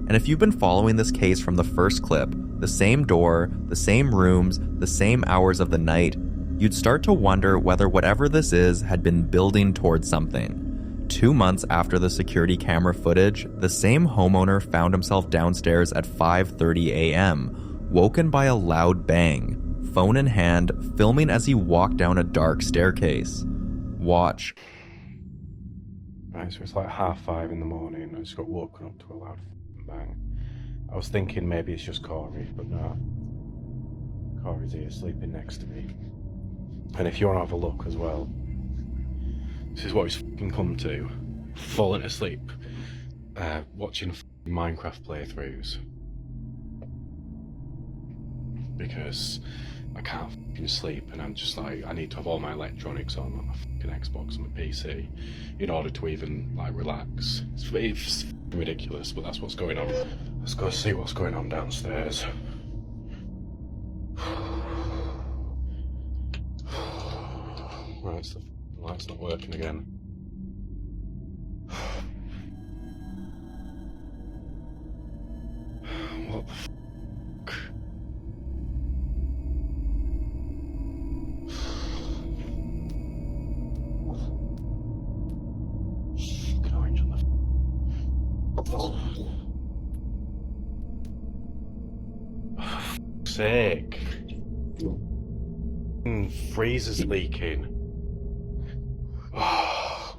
And if you've been following this case from the first clip, the same door, the same rooms, the same hours of the night, you'd start to wonder whether whatever this is had been building towards something. 2 months after the security camera footage, the same homeowner found himself downstairs at 5:30 a.m., woken by a loud bang, phone in hand, filming as he walked down a dark staircase. Watch. Right, so it's like 5:30 in the morning. I just got woken up to a loud bang. I was thinking maybe it's just Corey, but no. Corey's here sleeping next to me. And if you want to have a look as well, this is what he's fucking come to. Falling asleep. Watching Minecraft playthroughs. Because I can't fucking sleep and I'm just like, I need to have all my electronics on my fucking Xbox and my PC in order to even like relax. It's ridiculous, but that's what's going on. Let's go see what's going on downstairs. Right, so the light's not working again. What the fuck? Fucking orange on the fuck's sake. Freezer's leaking.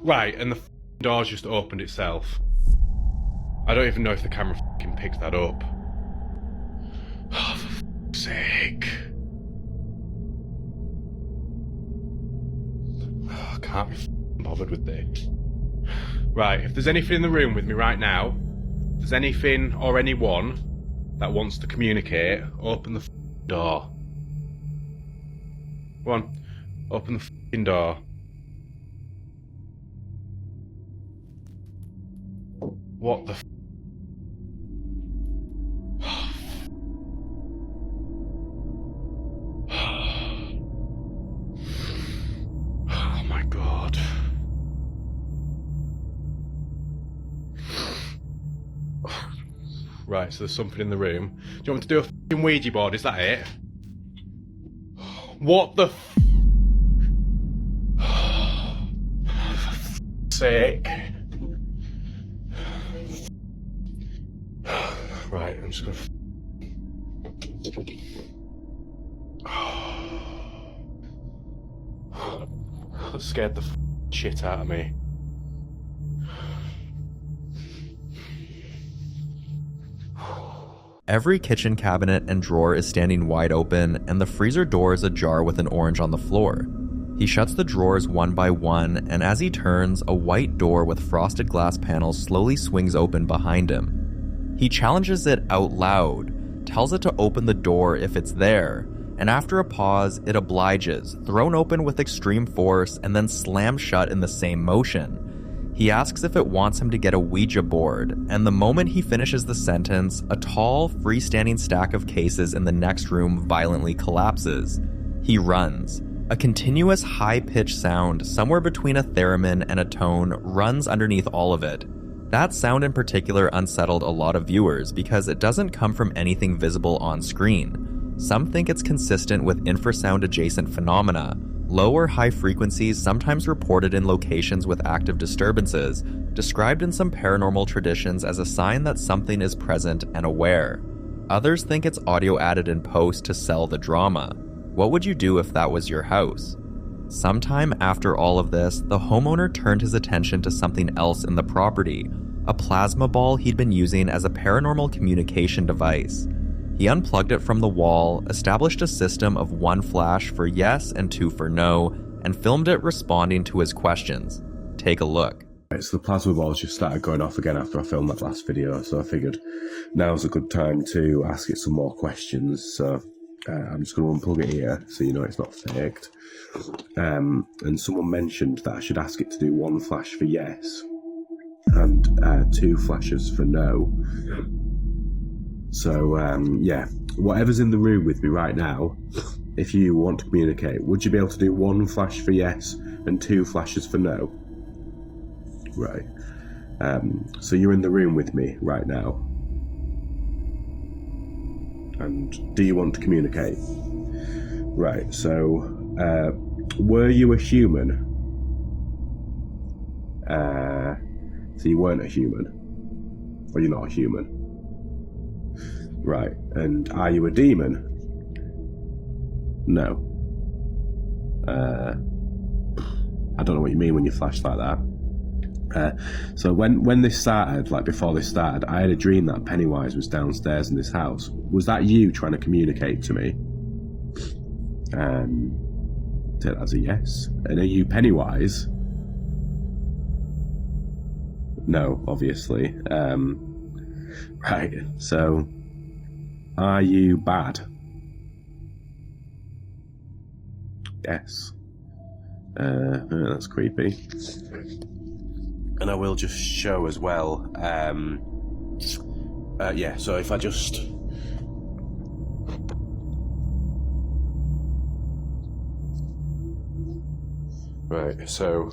Right, and the door's just opened itself. I don't even know if the camera fucking picked that up. Oh, for fuck's sake. I can't be bothered with this. Right, if there's anything in the room with me right now, if there's anything or anyone that wants to communicate, open the door. Go on, open the door. What the f? Oh my god. Right, so there's something in the room. Do you want me to do a f***ing Ouija board? Is that it? What the f? For f***'s sake. Right, I'm just gonna that scared the shit out of me. Every kitchen cabinet and drawer is standing wide open, and the freezer door is ajar with an orange on the floor. He shuts the drawers one by one, and as he turns, a white door with frosted glass panels slowly swings open behind him. He challenges it out loud, tells it to open the door if it's there, and after a pause, it obliges, thrown open with extreme force, and then slammed shut in the same motion. He asks if it wants him to get a Ouija board, and the moment he finishes the sentence, a tall, freestanding stack of cases in the next room violently collapses. He runs. A continuous high-pitched sound, somewhere between a theremin and a tone, runs underneath all of it. That sound in particular unsettled a lot of viewers because it doesn't come from anything visible on screen. Some think it's consistent with infrasound-adjacent phenomena, low or high frequencies sometimes reported in locations with active disturbances, described in some paranormal traditions as a sign that something is present and aware. Others think it's audio added in post to sell the drama. What would you do if that was your house? Sometime after all of this, the homeowner turned his attention to something else in the property, a plasma ball he'd been using as a paranormal communication device. He unplugged it from the wall, established a system of 1 flash for yes and 2 for no, and filmed it responding to his questions. Take a look. Right, so the plasma balls just started going off again after I filmed that last video, so I figured now's a good time to ask it some more questions. So I'm just going to unplug it here so you know it's not faked. And someone mentioned that I should ask it to do 1 flash for yes and 2 flashes for no. So, yeah, whatever's in the room with me right now, if you want to communicate, would you be able to do 1 flash for yes and 2 flashes for no? Right. So you're in the room with me right now. And do you want to communicate? Right, so, were you a human? So you weren't a human? Or you're not a human? Right, and are you a demon? No. I don't know what you mean when you flash like that. So when this started, like before this started, I had a dream that Pennywise was downstairs in this house. Was that you trying to communicate to me? Take that as a yes. And are you Pennywise? No, obviously. Right, so are you bad? Yes. That's creepy. And I will just show as well. Yeah, so if I just... Right, so...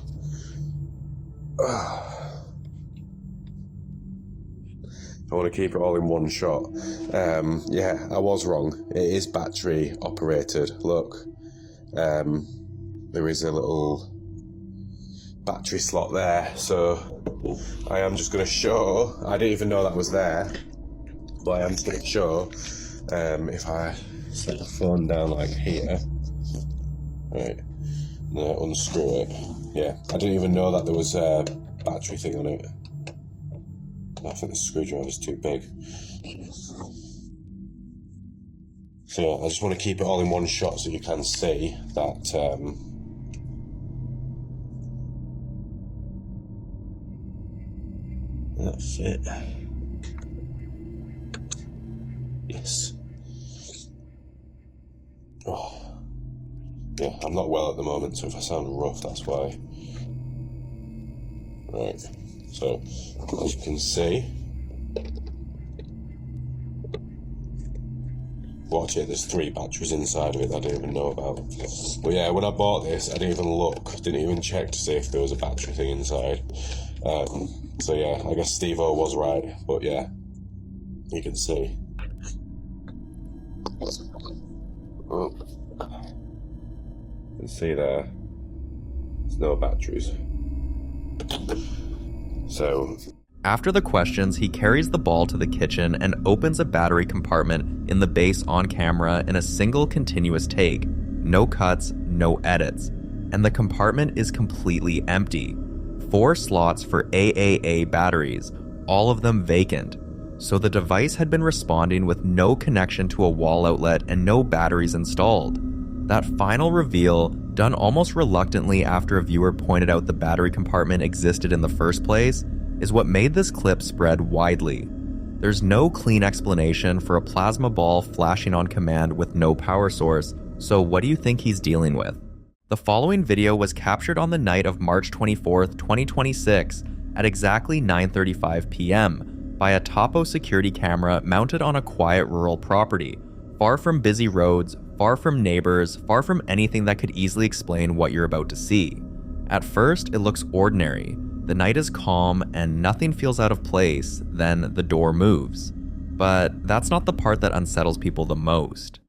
I want to keep it all in one shot. Yeah, I was wrong. It is battery operated. Look, there is a little battery slot there. So I am just going to show. I didn't even know that was there, but I am just going to show. If I set the phone down like here, right, unscrew it. Yeah, I didn't even know that there was a battery thing on it. I think the screwdriver is too big. So yeah, I just want to keep it all in one shot so you can see that that's it. Yes. Oh. Yeah, I'm not well at the moment, so if I sound rough, that's why. Right. So, as you can see, watch it, there's 3 batteries inside of it that I didn't even know about. But yeah, when I bought this, I didn't even look, didn't even check to see if there was a battery thing inside. So yeah, I guess Steve-O was right, but yeah, you can see. Oh. You can see there, there's no batteries. So, After the questions, he carries the ball to the kitchen and opens a battery compartment in the base on camera in a single continuous take. No cuts, no edits. And the compartment is completely empty. 4 slots for AAA batteries, all of them vacant. So the device had been responding with no connection to a wall outlet and no batteries installed. That final reveal, done almost reluctantly after a viewer pointed out the battery compartment existed in the first place, is what made this clip spread widely. There's no clean explanation for a plasma ball flashing on command with no power source, so what do you think he's dealing with? The following video was captured on the night of March 24th, 2026 at exactly 9:35 p.m. by a Topo security camera mounted on a quiet rural property, far from busy roads, far from neighbors, far from anything that could easily explain what you're about to see. At first, it looks ordinary. The night is calm and nothing feels out of place, then the door moves. But that's not the part that unsettles people the most.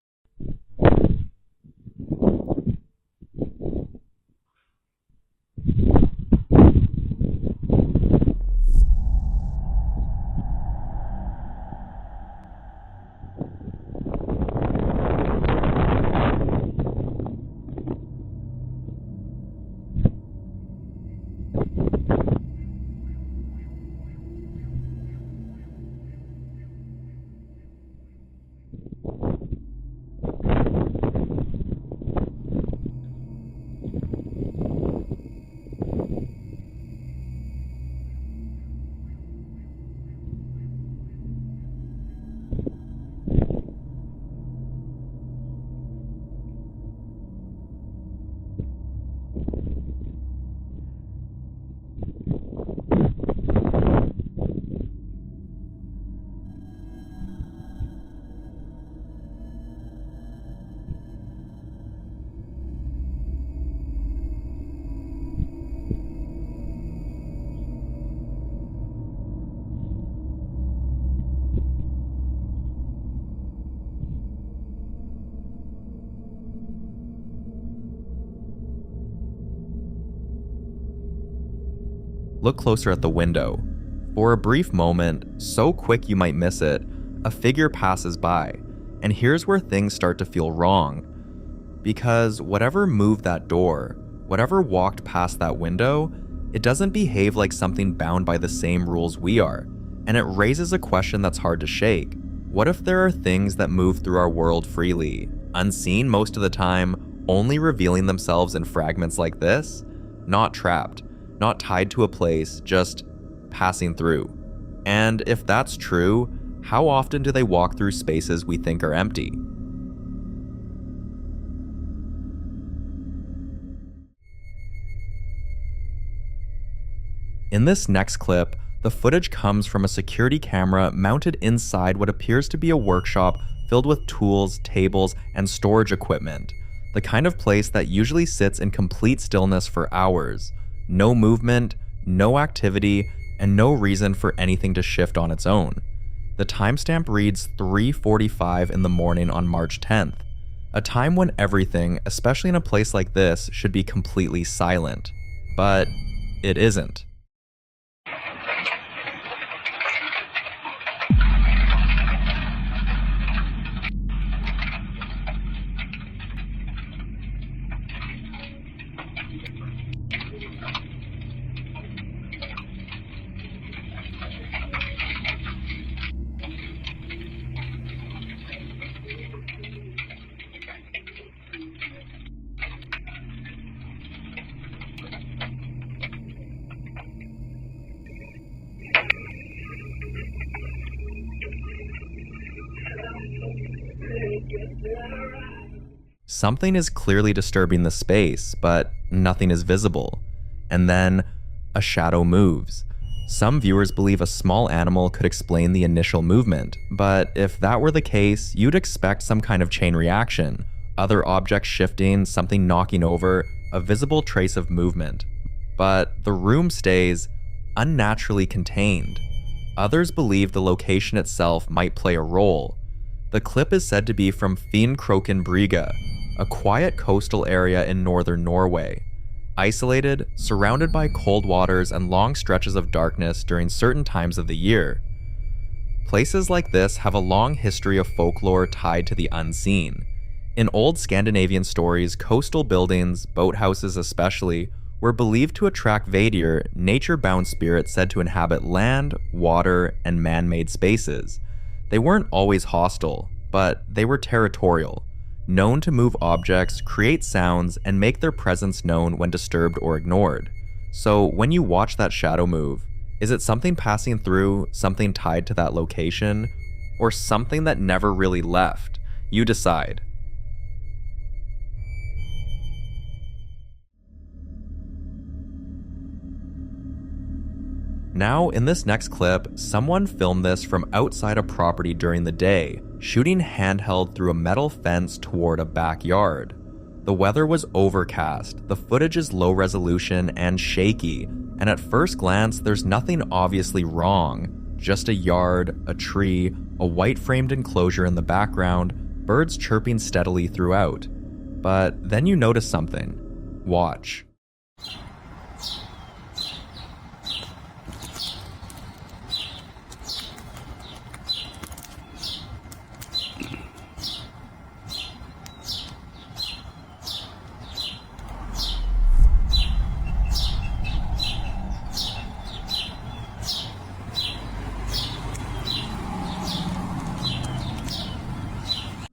Look closer at the window. For a brief moment, so quick you might miss it, a figure passes by, and here's where things start to feel wrong. Because whatever moved that door, whatever walked past that window, it doesn't behave like something bound by the same rules we are, and it raises a question that's hard to shake. What if there are things that move through our world freely, unseen most of the time, only revealing themselves in fragments like this? Not trapped, not tied to a place, just passing through. And if that's true, how often do they walk through spaces we think are empty? In this next clip, the footage comes from a security camera mounted inside what appears to be a workshop filled with tools, tables, and storage equipment. The kind of place that usually sits in complete stillness for hours. No movement, no activity, and no reason for anything to shift on its own. The timestamp reads 3:45 in the morning on March 10th, a time when everything, especially in a place like this, should be completely silent. But it isn't. Something is clearly disturbing the space, but nothing is visible. And then a shadow moves. Some viewers believe a small animal could explain the initial movement, but if that were the case, you'd expect some kind of chain reaction, other objects shifting, something knocking over, a visible trace of movement. But the room stays unnaturally contained. Others believe the location itself might play a role. The clip is said to be from Finkroken Brygge, a quiet coastal area in northern Norway. Isolated, surrounded by cold waters and long stretches of darkness during certain times of the year. Places like this have a long history of folklore tied to the unseen. In old Scandinavian stories, coastal buildings, boathouses especially, were believed to attract Vadir, nature-bound spirits said to inhabit land, water, and man-made spaces. They weren't always hostile, but they were territorial, known to move objects, create sounds, and make their presence known when disturbed or ignored. So when you watch that shadow move, is it something passing through, something tied to that location, or something that never really left? You decide. Now, in this next clip, someone filmed this from outside a property during the day, shooting handheld through a metal fence toward a backyard. The weather was overcast, the footage is low resolution and shaky, and at first glance, there's nothing obviously wrong. Just a yard, a tree, a white-framed enclosure in the background, birds chirping steadily throughout. But then you notice something. Watch.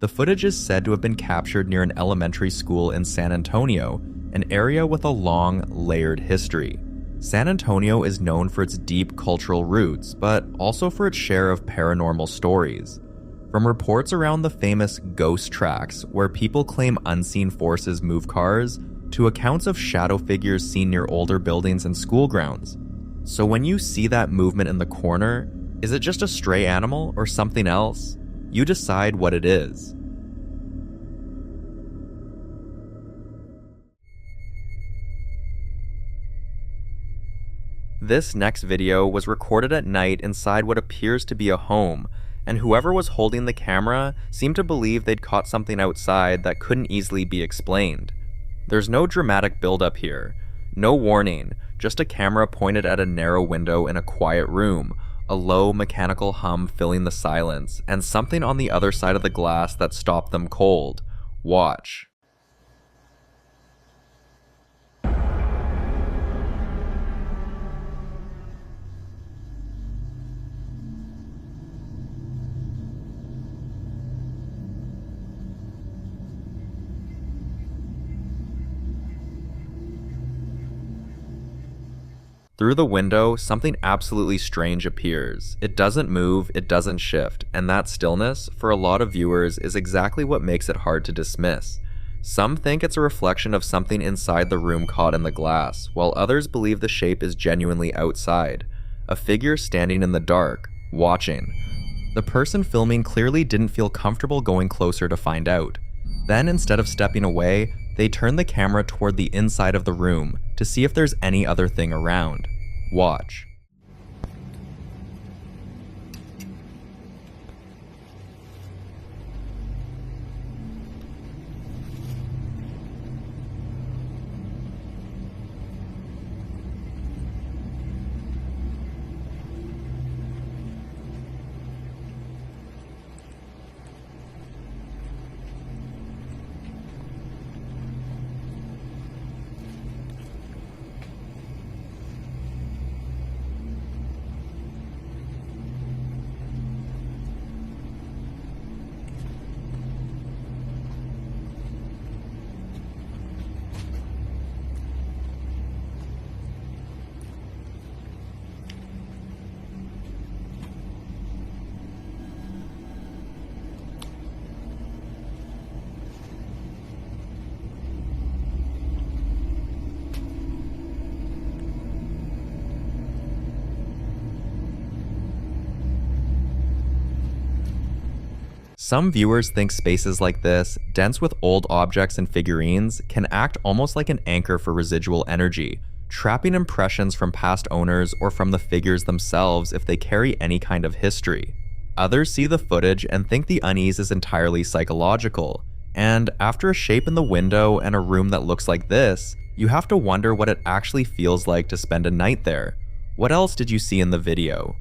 The footage is said to have been captured near an elementary school in San Antonio, an area with a long, layered history. San Antonio is known for its deep cultural roots, but also for its share of paranormal stories. From reports around the famous ghost tracks, where people claim unseen forces move cars, to accounts of shadow figures seen near older buildings and school grounds. So when you see that movement in the corner, is it just a stray animal or something else? You decide what it is. This next video was recorded at night inside what appears to be a home, and whoever was holding the camera seemed to believe they'd caught something outside that couldn't easily be explained. There's no dramatic build-up here, no warning, just a camera pointed at a narrow window in a quiet room, a low mechanical hum filling the silence, and something on the other side of the glass that stopped them cold. Watch. Through the window, something absolutely strange appears. It doesn't move, it doesn't shift, and that stillness, for a lot of viewers, is exactly what makes it hard to dismiss. Some think it's a reflection of something inside the room caught in the glass, while others believe the shape is genuinely outside. A figure standing in the dark, watching. The person filming clearly didn't feel comfortable going closer to find out. Then, instead of stepping away, they turn the camera toward the inside of the room to see if there's any other thing around. Watch. Some viewers think spaces like this, dense with old objects and figurines, can act almost like an anchor for residual energy, trapping impressions from past owners or from the figures themselves if they carry any kind of history. Others see the footage and think the unease is entirely psychological, and after a shape in the window and a room that looks like this, you have to wonder what it actually feels like to spend a night there. What else did you see in the video?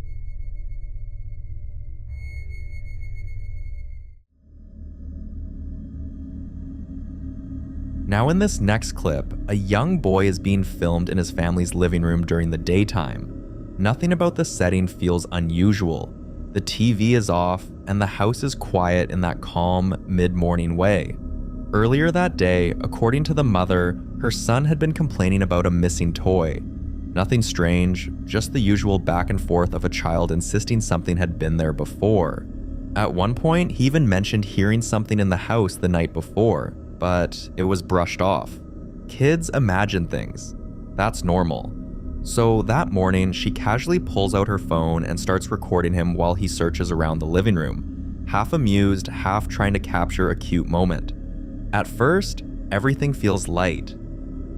Now in this next clip, a young boy is being filmed in his family's living room during the daytime. Nothing about the setting feels unusual. The TV is off, and the house is quiet in that calm, mid-morning way. Earlier that day, according to the mother, her son had been complaining about a missing toy. Nothing strange, just the usual back and forth of a child insisting something had been there before. At one point, he even mentioned hearing something in the house the night before, but it was brushed off. Kids imagine things. That's normal. So that morning, she casually pulls out her phone and starts recording him while he searches around the living room, half amused, half trying to capture a cute moment. At first, everything feels light.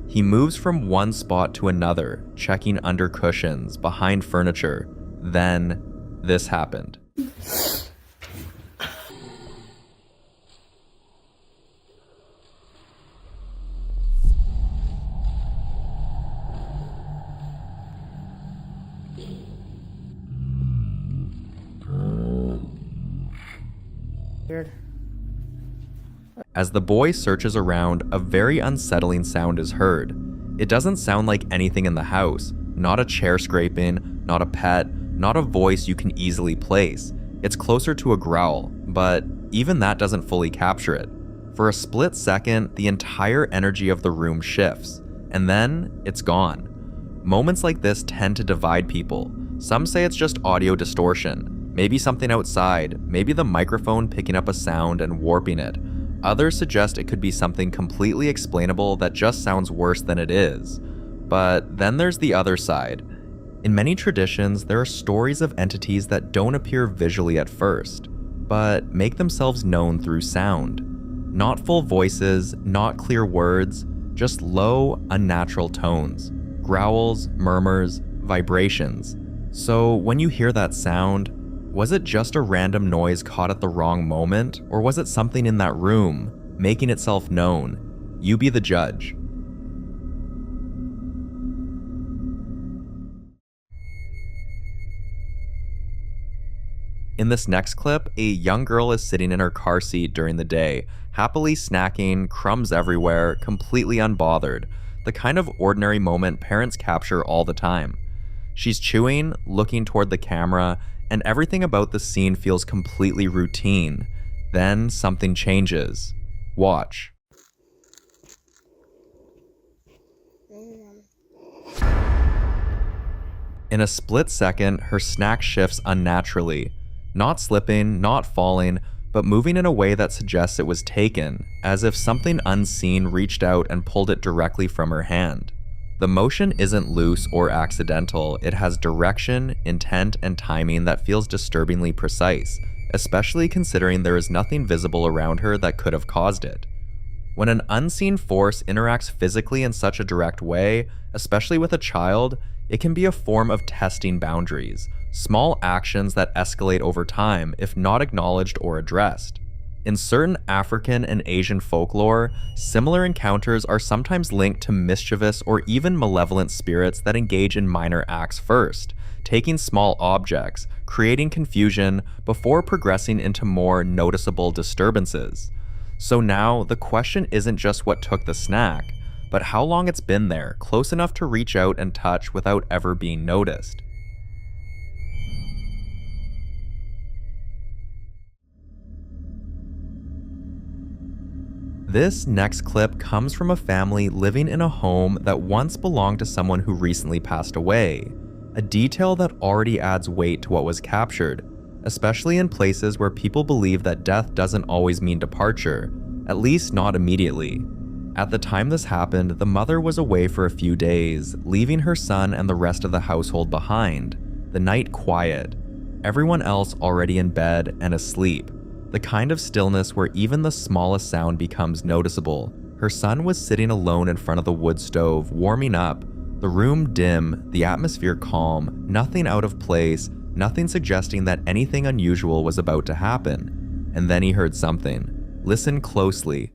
He moves from one spot to another, checking under cushions, behind furniture. Then, this happened. As the boy searches around, a very unsettling sound is heard. It doesn't sound like anything in the house, not a chair scraping, not a pet, not a voice you can easily place. It's closer to a growl, but even that doesn't fully capture it. For a split second, the entire energy of the room shifts, and then it's gone. Moments like this tend to divide people. Some say it's just audio distortion, maybe something outside, maybe the microphone picking up a sound and warping it. Others suggest it could be something completely explainable that just sounds worse than it is. But then there's the other side. In many traditions, there are stories of entities that don't appear visually at first, but make themselves known through sound. Not full voices, not clear words, just low, unnatural tones, growls, murmurs, vibrations. So when you hear that sound, was it just a random noise caught at the wrong moment, or was it something in that room, making itself known? You be the judge. In this next clip, a young girl is sitting in her car seat during the day, happily snacking, crumbs everywhere, completely unbothered. The kind of ordinary moment parents capture all the time. She's chewing, looking toward the camera, and everything about the scene feels completely routine. Then something changes. Watch. In a split second, her snack shifts unnaturally. Not slipping, not falling, but moving in a way that suggests it was taken, as if something unseen reached out and pulled it directly from her hand. The motion isn't loose or accidental, it has direction, intent, and timing that feels disturbingly precise, especially considering there is nothing visible around her that could have caused it. When an unseen force interacts physically in such a direct way, especially with a child, it can be a form of testing boundaries, small actions that escalate over time if not acknowledged or addressed. In certain African and Asian folklore, similar encounters are sometimes linked to mischievous or even malevolent spirits that engage in minor acts first, taking small objects, creating confusion, before progressing into more noticeable disturbances. So now, the question isn't just what took the snack, but how long it's been there, close enough to reach out and touch without ever being noticed. This next clip comes from a family living in a home that once belonged to someone who recently passed away, a detail that already adds weight to what was captured, especially in places where people believe that death doesn't always mean departure, at least not immediately. At the time this happened, the mother was away for a few days, leaving her son and the rest of the household behind, the night quiet, everyone else already in bed and asleep. the kind of stillness where even the smallest sound becomes noticeable. Her son was sitting alone in front of the wood stove, warming up. The room dim, the atmosphere calm, nothing out of place, nothing suggesting that anything unusual was about to happen. And then he heard something. Listen closely.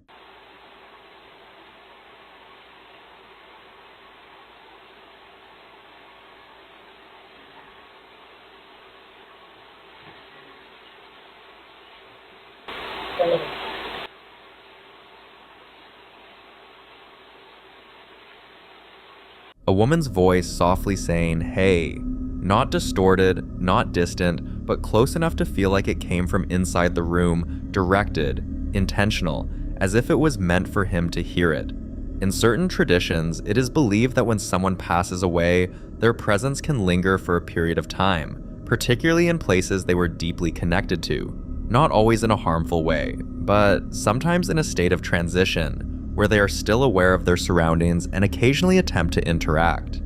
A woman's voice softly saying, "Hey," not distorted, not distant, but close enough to feel like it came from inside the room, directed, intentional, as if it was meant for him to hear it. In certain traditions, it is believed that when someone passes away, their presence can linger for a period of time, particularly in places they were deeply connected to. Not always in a harmful way, but sometimes in a state of transition, where they are still aware of their surroundings and occasionally attempt to interact.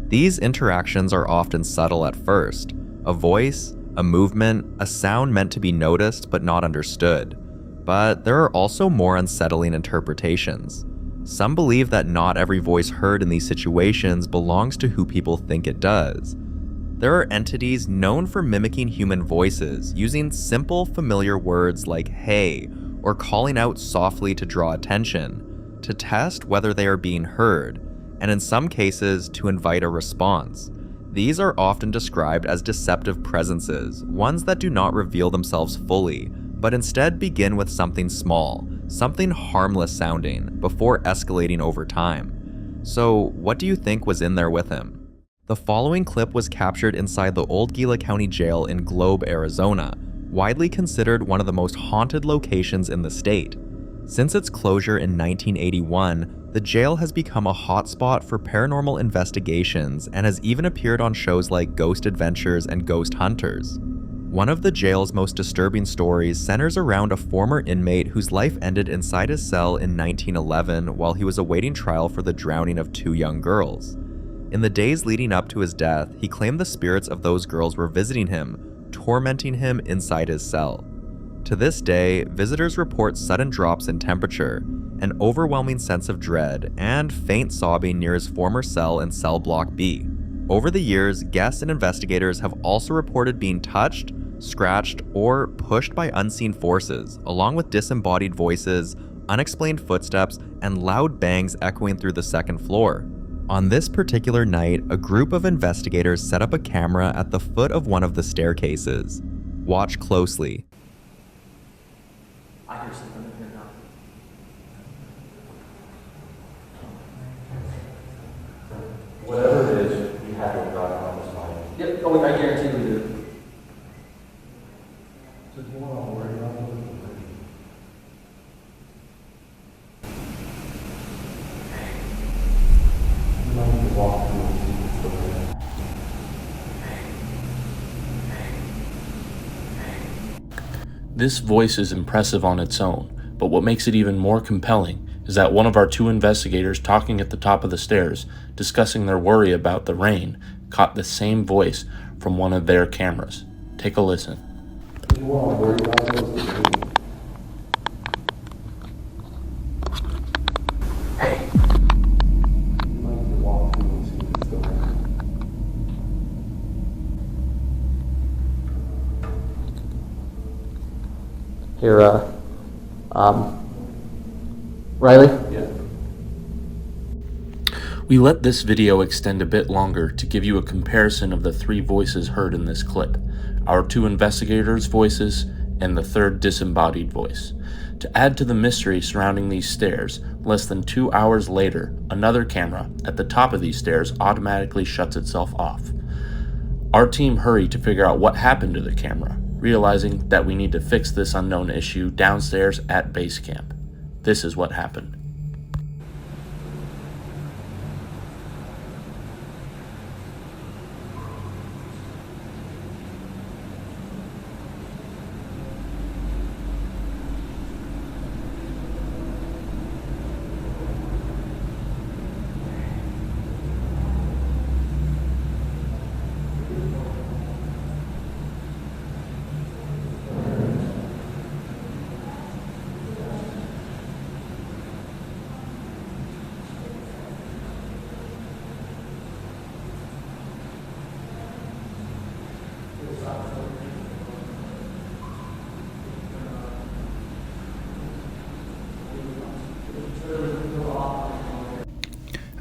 These interactions are often subtle at first. A voice, a movement, a sound meant to be noticed but not understood. But there are also more unsettling interpretations. Some believe that not every voice heard in these situations belongs to who people think it does. There are entities known for mimicking human voices, using simple, familiar words like "hey" or calling out softly to draw attention, to test whether they are being heard, and in some cases, to invite a response. These are often described as deceptive presences, ones that do not reveal themselves fully, but instead begin with something small, something harmless sounding, before escalating over time. So, what do you think was in there with him? The following clip was captured inside the Old Gila County Jail in Globe, Arizona, widely considered one of the most haunted locations in the state. Since its closure in 1981, the jail has become a hotspot for paranormal investigations and has even appeared on shows like Ghost Adventures and Ghost Hunters. One of the jail's most disturbing stories centers around a former inmate whose life ended inside his cell in 1911 while he was awaiting trial for the drowning of 2 young girls. In the days leading up to his death, he claimed the spirits of those girls were visiting him, tormenting him inside his cell. To this day, visitors report sudden drops in temperature, an overwhelming sense of dread, and faint sobbing near his former cell in cell block B. Over the years, guests and investigators have also reported being touched, scratched, or pushed by unseen forces, along with disembodied voices, unexplained footsteps, and loud bangs echoing through the second floor. On this particular night, a group of investigators set up a camera at the foot of one of the staircases. Watch closely. I hear something in here now. Whatever it is, you have to drive on this line. Yep, oh, I guarantee we do. So do you want to worry about it? You might need to walk through and see what's going on. This voice is impressive on its own, but what makes it even more compelling is that one of our 2 investigators talking at the top of the stairs, discussing their worry about the rain, caught the same voice from one of their cameras. Take a listen. You want to worry about it? Hey. You might need to walk through and see what's going on. Here, Riley? Yeah. We let this video extend a bit longer to give you a comparison of the 3 voices heard in this clip, our 2 investigators' voices, and the 3rd disembodied voice. To add to the mystery surrounding these stairs, less than 2 hours later, another camera at the top of these stairs automatically shuts itself off. Our team hurried to figure out what happened to the camera, realizing that we need to fix this unknown issue downstairs at base camp. This is what happened.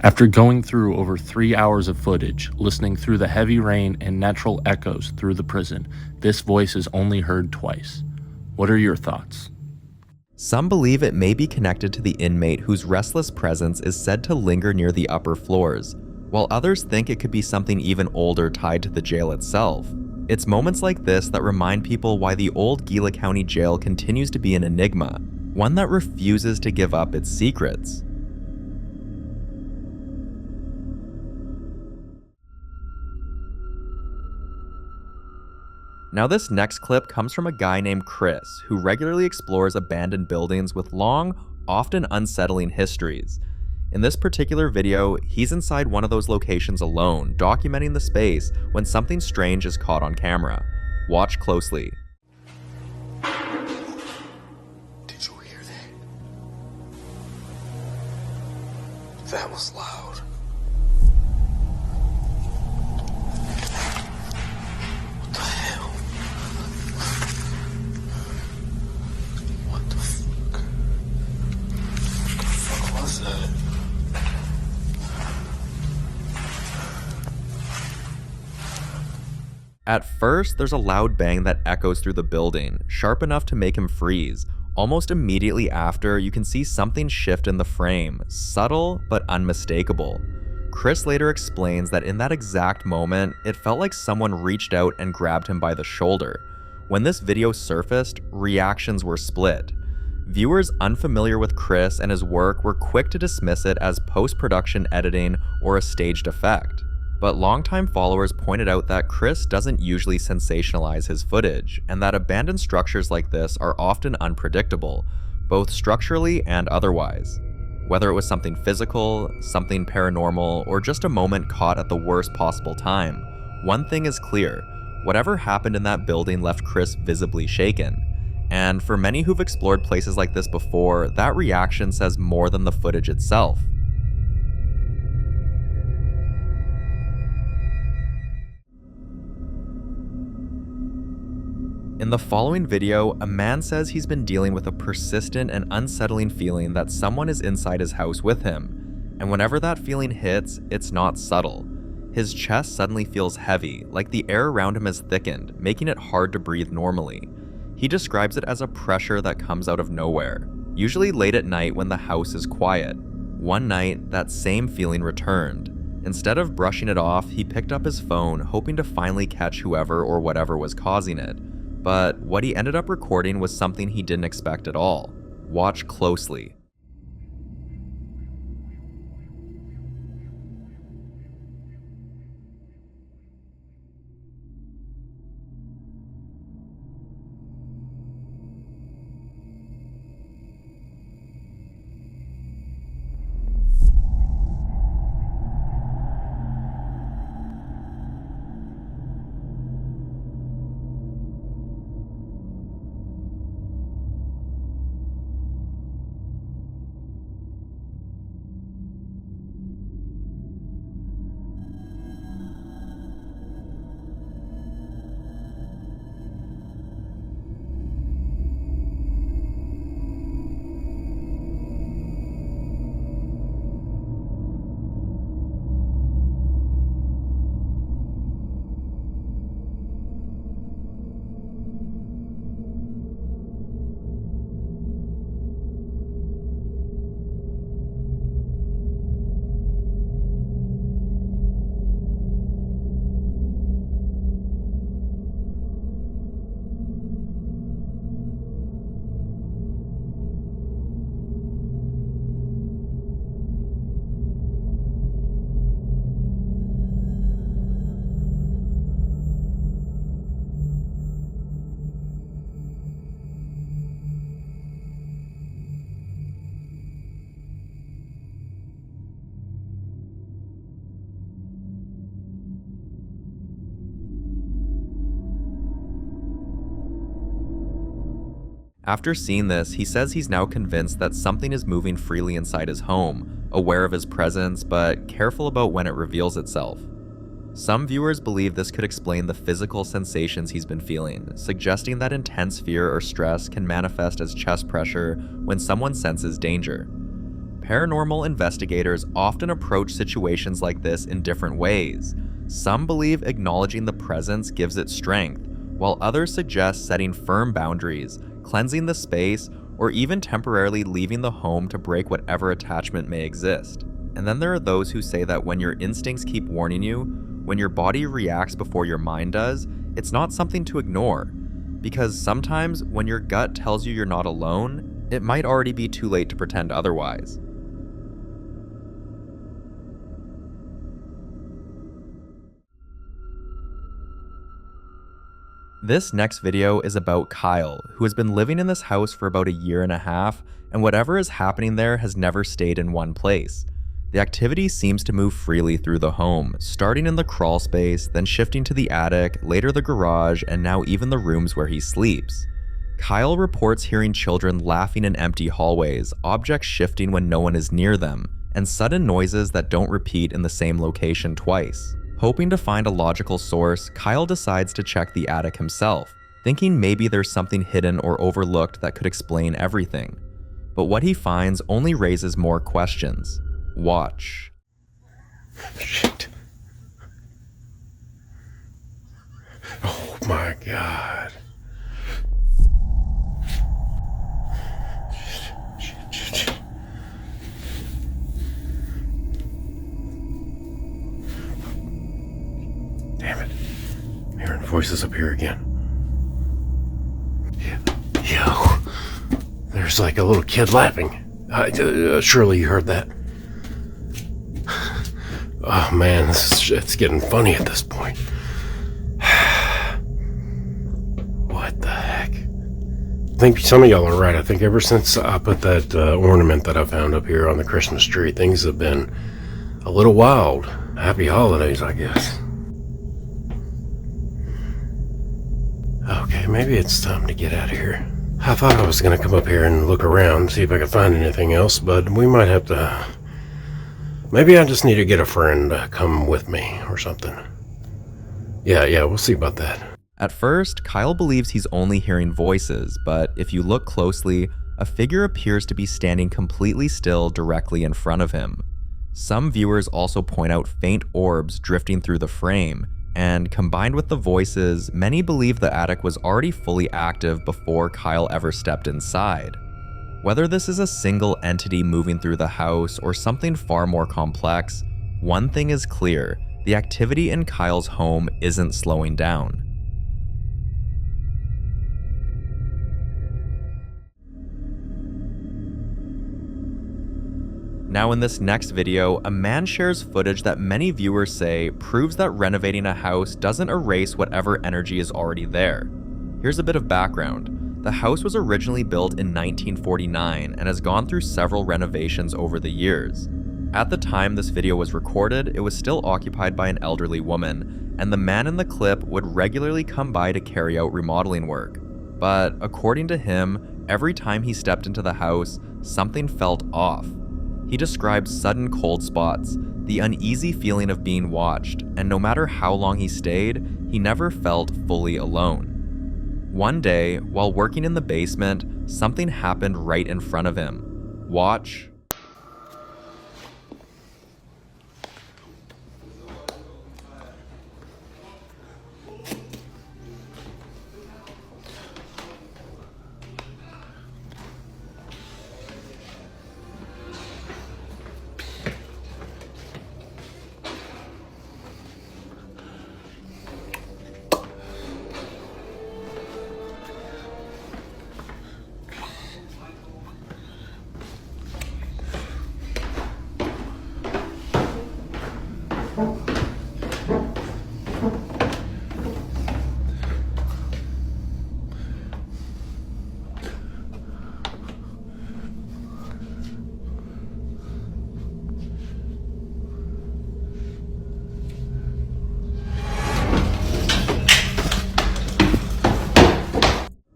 After going through over 3 hours of footage, listening through the heavy rain and natural echoes through the prison, this voice is only heard twice. What are your thoughts? Some believe it may be connected to the inmate whose restless presence is said to linger near the upper floors, while others think it could be something even older tied to the jail itself. It's moments like this that remind people why the old Gila County Jail continues to be an enigma, one that refuses to give up its secrets. Now this next clip comes from a guy named Chris, who regularly explores abandoned buildings with long, often unsettling histories. In this particular video, he's inside one of those locations alone, documenting the space when something strange is caught on camera. Watch closely. Did you hear that? That was loud. At first, there's a loud bang that echoes through the building, sharp enough to make him freeze. Almost immediately after, you can see something shift in the frame, subtle but unmistakable. Chris later explains that in that exact moment, it felt like someone reached out and grabbed him by the shoulder. When this video surfaced, reactions were split. Viewers unfamiliar with Chris and his work were quick to dismiss it as post-production editing or a staged effect. But longtime followers pointed out that Chris doesn't usually sensationalize his footage, and that abandoned structures like this are often unpredictable, both structurally and otherwise. Whether it was something physical, something paranormal, or just a moment caught at the worst possible time, one thing is clear: whatever happened in that building left Chris visibly shaken. And for many who've explored places like this before, that reaction says more than the footage itself. In the following video, a man says he's been dealing with a persistent and unsettling feeling that someone is inside his house with him, and whenever that feeling hits, it's not subtle. His chest suddenly feels heavy, like the air around him has thickened, making it hard to breathe normally. He describes it as a pressure that comes out of nowhere, usually late at night when the house is quiet. One night, that same feeling returned. Instead of brushing it off, he picked up his phone, hoping to finally catch whoever or whatever was causing it. But what he ended up recording was something he didn't expect at all. Watch closely. After seeing this, he says he's now convinced that something is moving freely inside his home, aware of his presence, but careful about when it reveals itself. Some viewers believe this could explain the physical sensations he's been feeling, suggesting that intense fear or stress can manifest as chest pressure when someone senses danger. paranormal investigators often approach situations like this in different ways. Some believe acknowledging the presence gives it strength, while others suggest setting firm boundaries, cleansing the space, or even temporarily leaving the home to break whatever attachment may exist. And then there are those who say that when your instincts keep warning you, when your body reacts before your mind does, it's not something to ignore. Because sometimes when your gut tells you you're not alone, it might already be too late to pretend otherwise. This next video is about Kyle, who has been living in this house for about a year and a half, and whatever is happening there has never stayed in one place. The activity seems to move freely through the home, starting in the crawl space, then shifting to the attic, later the garage, and now even the rooms where he sleeps. Kyle reports hearing children laughing in empty hallways, objects shifting when no one is near them, and sudden noises that don't repeat in the same location twice. Hoping to find a logical source, Kyle decides to check the attic himself, thinking maybe there's something hidden or overlooked that could explain everything. But what he finds only raises more questions. Watch. Shit. Oh my God. Shit. Damn it. I'm hearing voices up here again. Yo. There's like a little kid laughing. Surely you heard that. Oh man, it's getting funny at this point. What the heck? I think some of y'all are right. I think ever since I put that ornament that I found up here on the Christmas tree, things have been a little wild. Happy holidays, I guess. Okay, maybe it's time to get out of here. I thought I was going to come up here and look around, see if I could find anything else, but we might have to... Maybe I just need to get a friend to come with me or something. Yeah, we'll see about that. At first, Kyle believes he's only hearing voices, but if you look closely, a figure appears to be standing completely still directly in front of him. Some viewers also point out faint orbs drifting through the frame, and combined with the voices, many believe the attic was already fully active before Kyle ever stepped inside. Whether this is a single entity moving through the house or something far more complex, one thing is clear: the activity in Kyle's home isn't slowing down. Now in this next video, a man shares footage that many viewers say proves that renovating a house doesn't erase whatever energy is already there. Here's a bit of background. The house was originally built in 1949 and has gone through several renovations over the years. At the time this video was recorded, it was still occupied by an elderly woman, and the man in the clip would regularly come by to carry out remodeling work. But according to him, every time he stepped into the house, something felt off. He described sudden cold spots, the uneasy feeling of being watched, and no matter how long he stayed, he never felt fully alone. One day, while working in the basement, something happened right in front of him. Watch.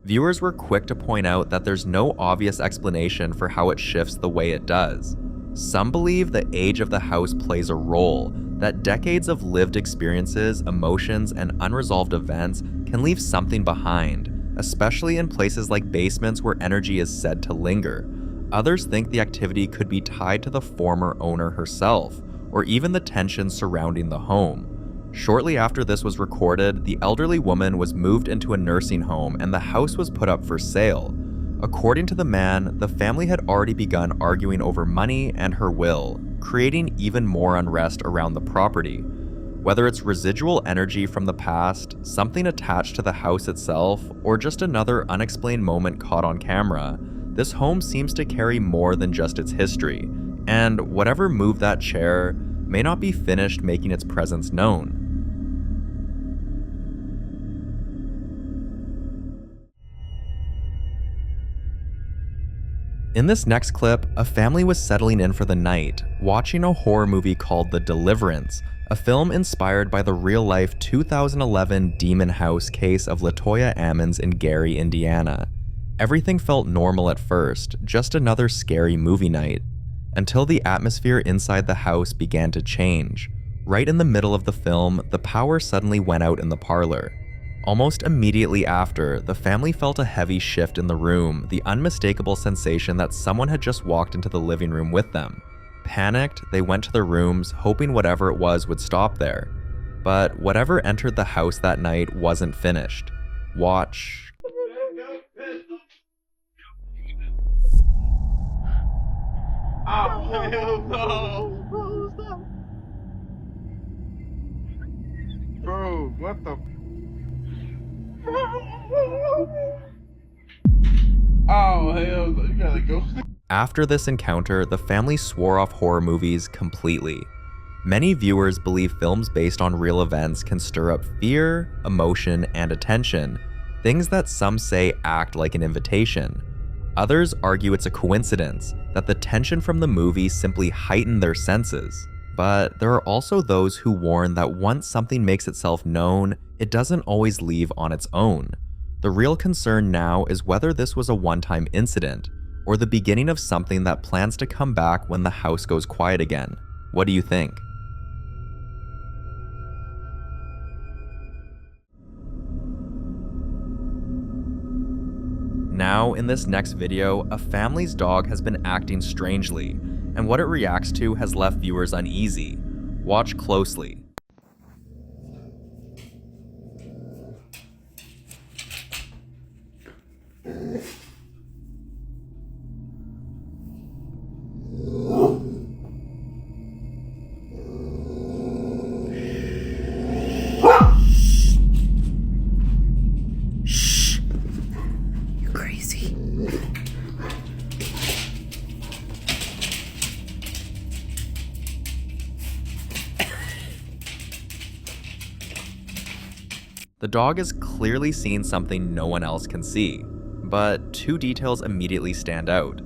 Viewers were quick to point out that there's no obvious explanation for how it shifts the way it does. Some believe the age of the house plays a role, that decades of lived experiences, emotions, and unresolved events can leave something behind, especially in places like basements where energy is said to linger. Others think the activity could be tied to the former owner herself, or even the tension surrounding the home. Shortly after this was recorded, the elderly woman was moved into a nursing home and the house was put up for sale. According to the man, the family had already begun arguing over money and her will, creating even more unrest around the property. Whether it's residual energy from the past, something attached to the house itself, or just another unexplained moment caught on camera, this home seems to carry more than just its history, and whatever moved that chair may not be finished making its presence known. In this next clip, a family was settling in for the night, watching a horror movie called The Deliverance, a film inspired by the real-life 2011 Demon House case of LaToya Ammons in Gary, Indiana. Everything felt normal at first, just another scary movie night, until the atmosphere inside the house began to change. Right in the middle of the film, the power suddenly went out in the parlor. Almost immediately after, the family felt a heavy shift in the room, the unmistakable sensation that someone had just walked into the living room with them. Panicked, they went to their rooms, hoping whatever it was would stop there. But whatever entered the house that night wasn't finished. Watch. Oh, hell no! Bro, stop! Bro, what the? Oh, hell no, you gotta go. After this encounter, the family swore off horror movies completely. Many viewers believe films based on real events can stir up fear, emotion, and attention, things that some say act like an invitation. Others argue it's a coincidence, that the tension from the movie simply heightened their senses. But there are also those who warn that once something makes itself known, it doesn't always leave on its own. The real concern now is whether this was a one-time incident, or the beginning of something that plans to come back when the house goes quiet again. What do you think? Now, in this next video, a family's dog has been acting strangely, and what it reacts to has left viewers uneasy. Watch closely. The dog is clearly seeing something no one else can see, but two details immediately stand out.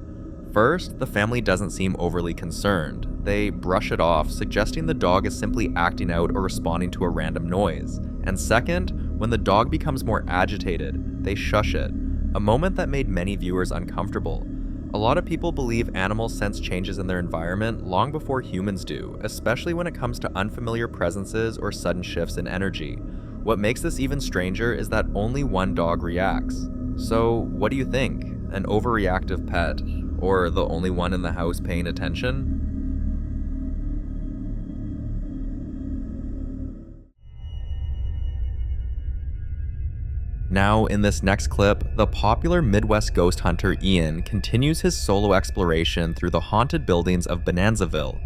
First, the family doesn't seem overly concerned. They brush it off, suggesting the dog is simply acting out or responding to a random noise. And second, when the dog becomes more agitated, they shush it, a moment that made many viewers uncomfortable. A lot of people believe animals sense changes in their environment long before humans do, especially when it comes to unfamiliar presences or sudden shifts in energy. What makes this even stranger is that only one dog reacts. So, what do you think? An overreactive pet? Or the only one in the house paying attention? Now, in this next clip, the popular Midwest ghost hunter Ian continues his solo exploration through the haunted buildings of Bonanzaville.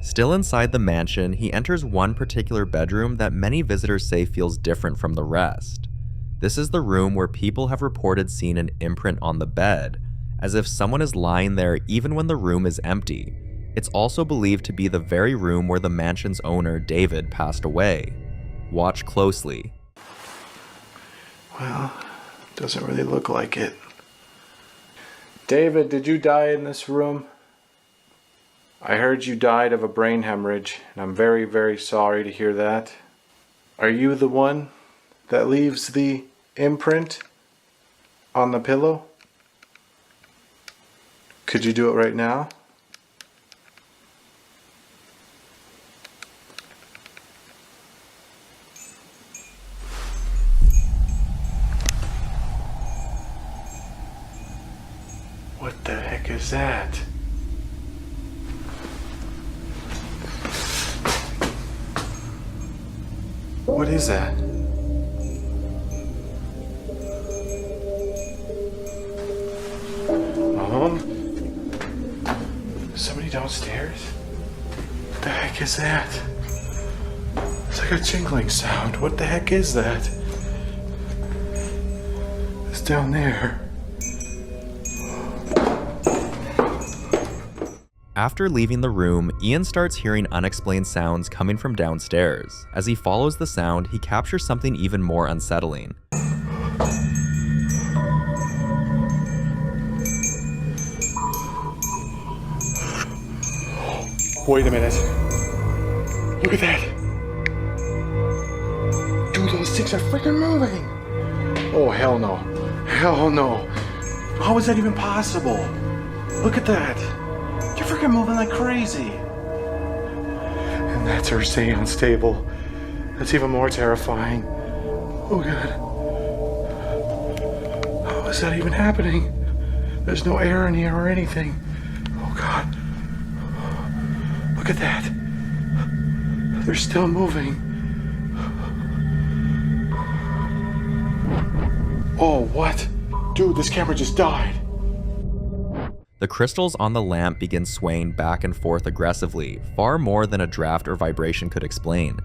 Still inside the mansion, he enters one particular bedroom that many visitors say feels different from the rest. This is the room where people have reported seeing an imprint on the bed, as if someone is lying there even when the room is empty. It's also believed to be the very room where the mansion's owner, David, passed away. Watch closely. Well, doesn't really look like it. David, did you die in this room? I heard you died of a brain hemorrhage, and I'm very, very sorry to hear that. Are you the one that leaves the imprint on the pillow? Could you do it right now? What the heck is is that? What is that? Mom? Somebody downstairs? What the heck is that? It's like a jingling sound. What the heck is that? It's down there. After leaving the room, Ian starts hearing unexplained sounds coming from downstairs. As he follows the sound, he captures something even more unsettling. Wait a minute. Look at that. Dude, those things are freaking moving. Oh, hell no. Hell no. How is that even possible? Look at that. You're freaking moving like crazy. And that's our seance table. That's even more terrifying. Oh, God. How is that even happening? There's no air in here or anything. Oh, God. Look at that. They're still moving. Oh, what? Dude, this camera just died. The crystals on the lamp begin swaying back and forth aggressively, far more than a draft or vibration could explain.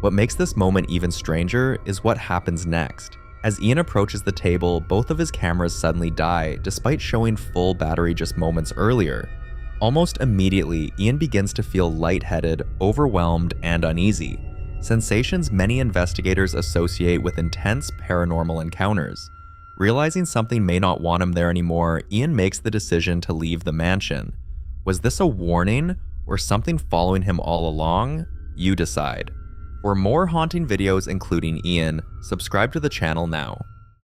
What makes this moment even stranger is what happens next. As Ian approaches the table, both of his cameras suddenly die, despite showing full battery just moments earlier. Almost immediately, Ian begins to feel lightheaded, overwhelmed, and uneasy, sensations many investigators associate with intense paranormal encounters. Realizing something may not want him there anymore, Ian makes the decision to leave the mansion. Was this a warning, or something following him all along? You decide. For more haunting videos including Ian, subscribe to the channel now.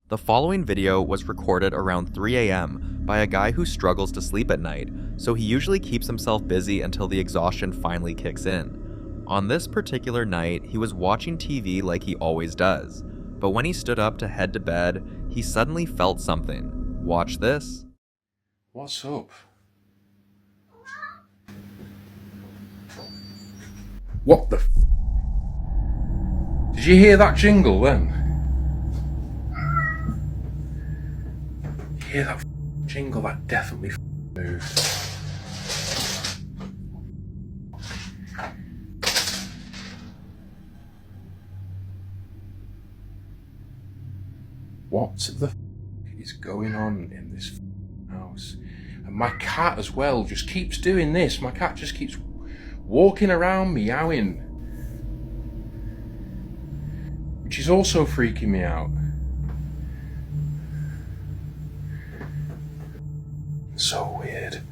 The following video was recorded around 3 a.m. by a guy who struggles to sleep at night, so he usually keeps himself busy until the exhaustion finally kicks in. On this particular night, he was watching TV like he always does, but when he stood up to head to bed, he suddenly felt something. Watch this. What's up? What the f? Did you hear that jingle then? You hear that jingle? That definitely moved. What the f is going on in this house? And my cat as well just keeps doing this. My cat just keeps walking around meowing, which is also freaking me out. So weird.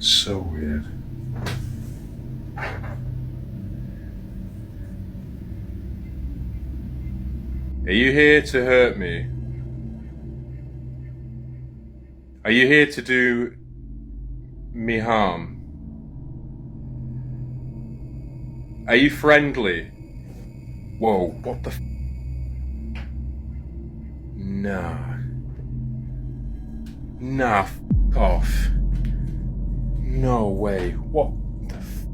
So weird. Are you here to hurt me? Are you here to do me harm? Are you friendly? Whoa, what the f? Nah. Nah, f off. No way. What the f?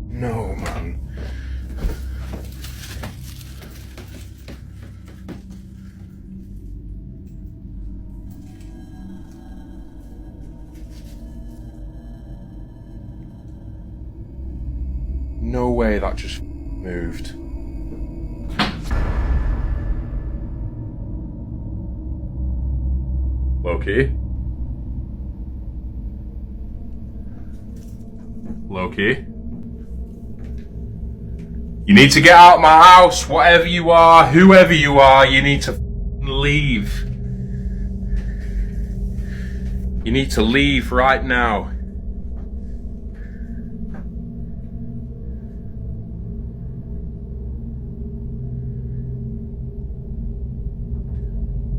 No, man. No way that just moved. Loki? Loki? You need to get out of my house, whatever you are, whoever you are, you need to leave. You need to leave right now.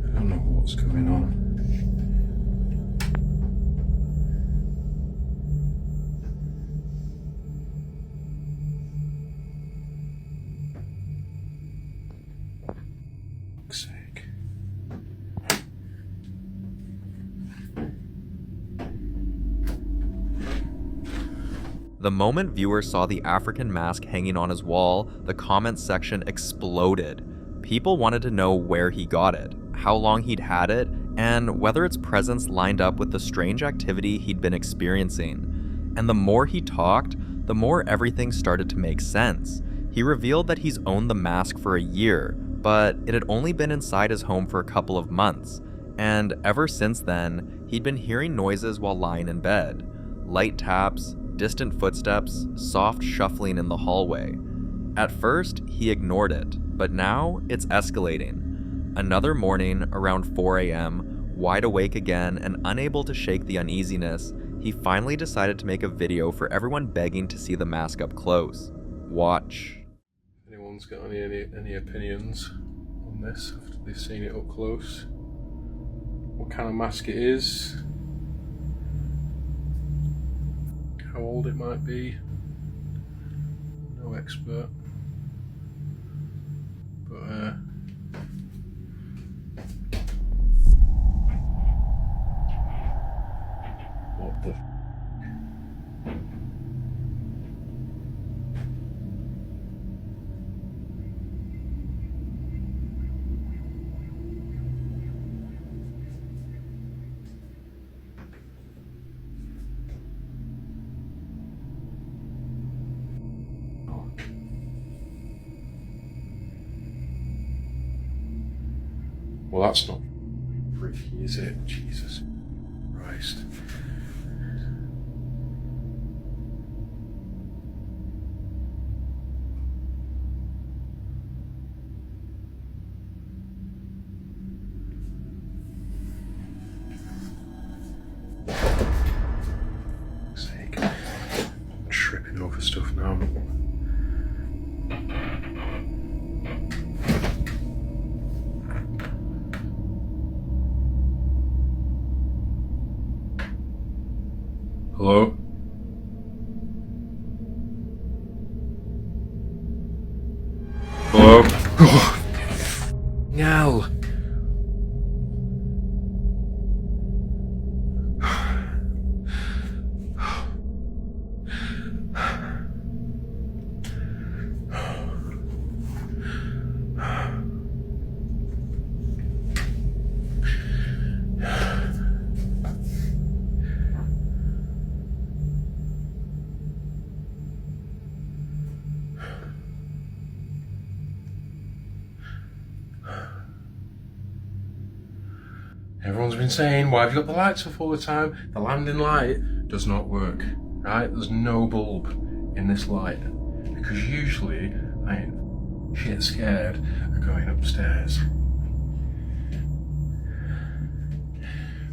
I don't know what's going on. The moment viewers saw the African mask hanging on his wall, the comments section exploded. People wanted to know where he got it, how long he'd had it, and whether its presence lined up with the strange activity he'd been experiencing. And the more he talked, the more everything started to make sense. He revealed that he's owned the mask for a year, but it had only been inside his home for a couple of months. And ever since then, he'd been hearing noises while lying in bed. Light taps, distant footsteps, soft shuffling in the hallway. At first, he ignored it, but now it's escalating. Another morning, around 4 a.m., wide awake again and unable to shake the uneasiness, he finally decided to make a video for everyone begging to see the mask up close. Watch. Anyone's got any opinions on this after they've seen it up close? What kind of mask it is? How old it might be? No expert. But what the Well, that's not freaky, is it? Jesus Christ. For fuck's sake. I'm tripping over stuff now. Hello? Hello? Oh, no. Everyone's been saying, why have you got the lights off all the time? The landing light does not work, right? There's no bulb in this light. Because usually I ain't shit scared of going upstairs.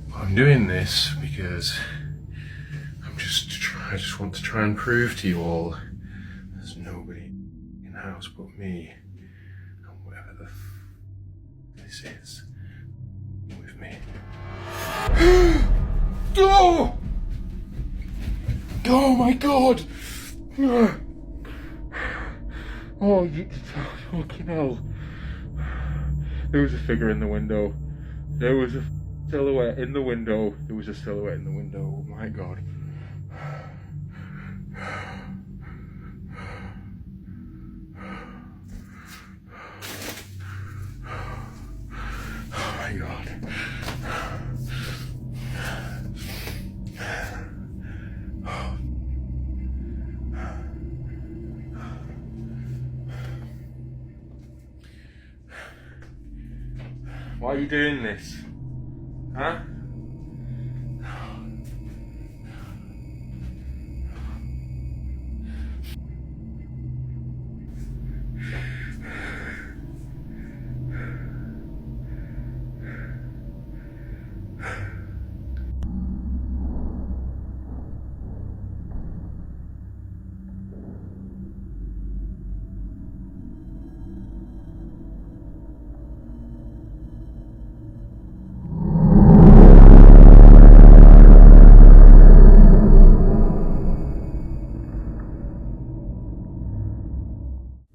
But I'm doing this because I just want to try and prove to you all there's nobody in the house but me and whatever the this is with me. Oh! Oh my god! Oh, you fucking hell. There was a figure in the window. There was a silhouette in the window. There was a silhouette in the window. Oh my god. Oh my god. Why are you doing this? Huh?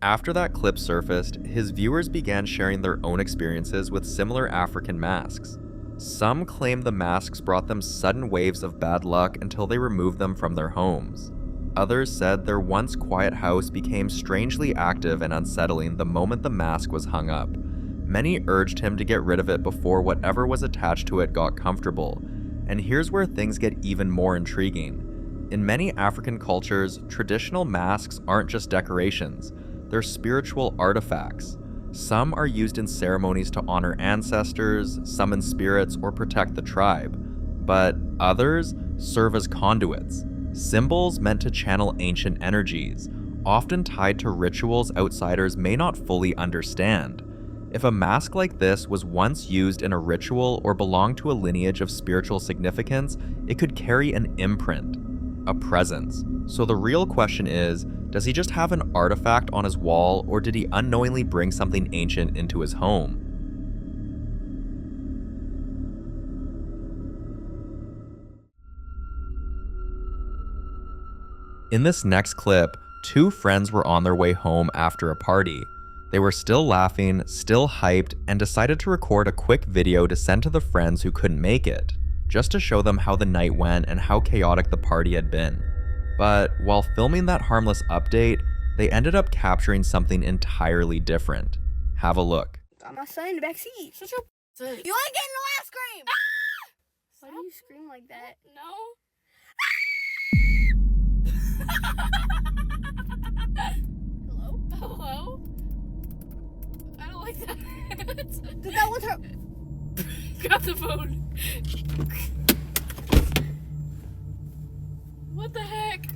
After that clip surfaced, his viewers began sharing their own experiences with similar African masks. Some claimed the masks brought them sudden waves of bad luck until they removed them from their homes. others said their once quiet house became strangely active and unsettling the moment the mask was hung up. Many urged him to get rid of it before whatever was attached to it got comfortable. And here's where things get even more intriguing. In many African cultures, traditional masks aren't just decorations, they're spiritual artifacts. Some are used in ceremonies to honor ancestors, summon spirits, or protect the tribe. But others serve as conduits, symbols meant to channel ancient energies, often tied to rituals outsiders may not fully understand. If a mask like this was once used in a ritual or belonged to a lineage of spiritual significance, it could carry an imprint, a presence. So the real question is, does he just have an artifact on his wall, or did he unknowingly bring something ancient into his home? In this next clip, two friends were on their way home after a party. They were still laughing, still hyped, and decided to record a quick video to send to the friends who couldn't make it, just to show them how the night went and how chaotic the party had been. But while filming that harmless update, they ended up capturing something entirely different. Have a look. Got my son in the back seat. Shut your You ain't getting no ice cream! Ah! Why do you scream like that? No. Hello? Hello? I don't like that. Did that was her. Grab the phone. What the heck?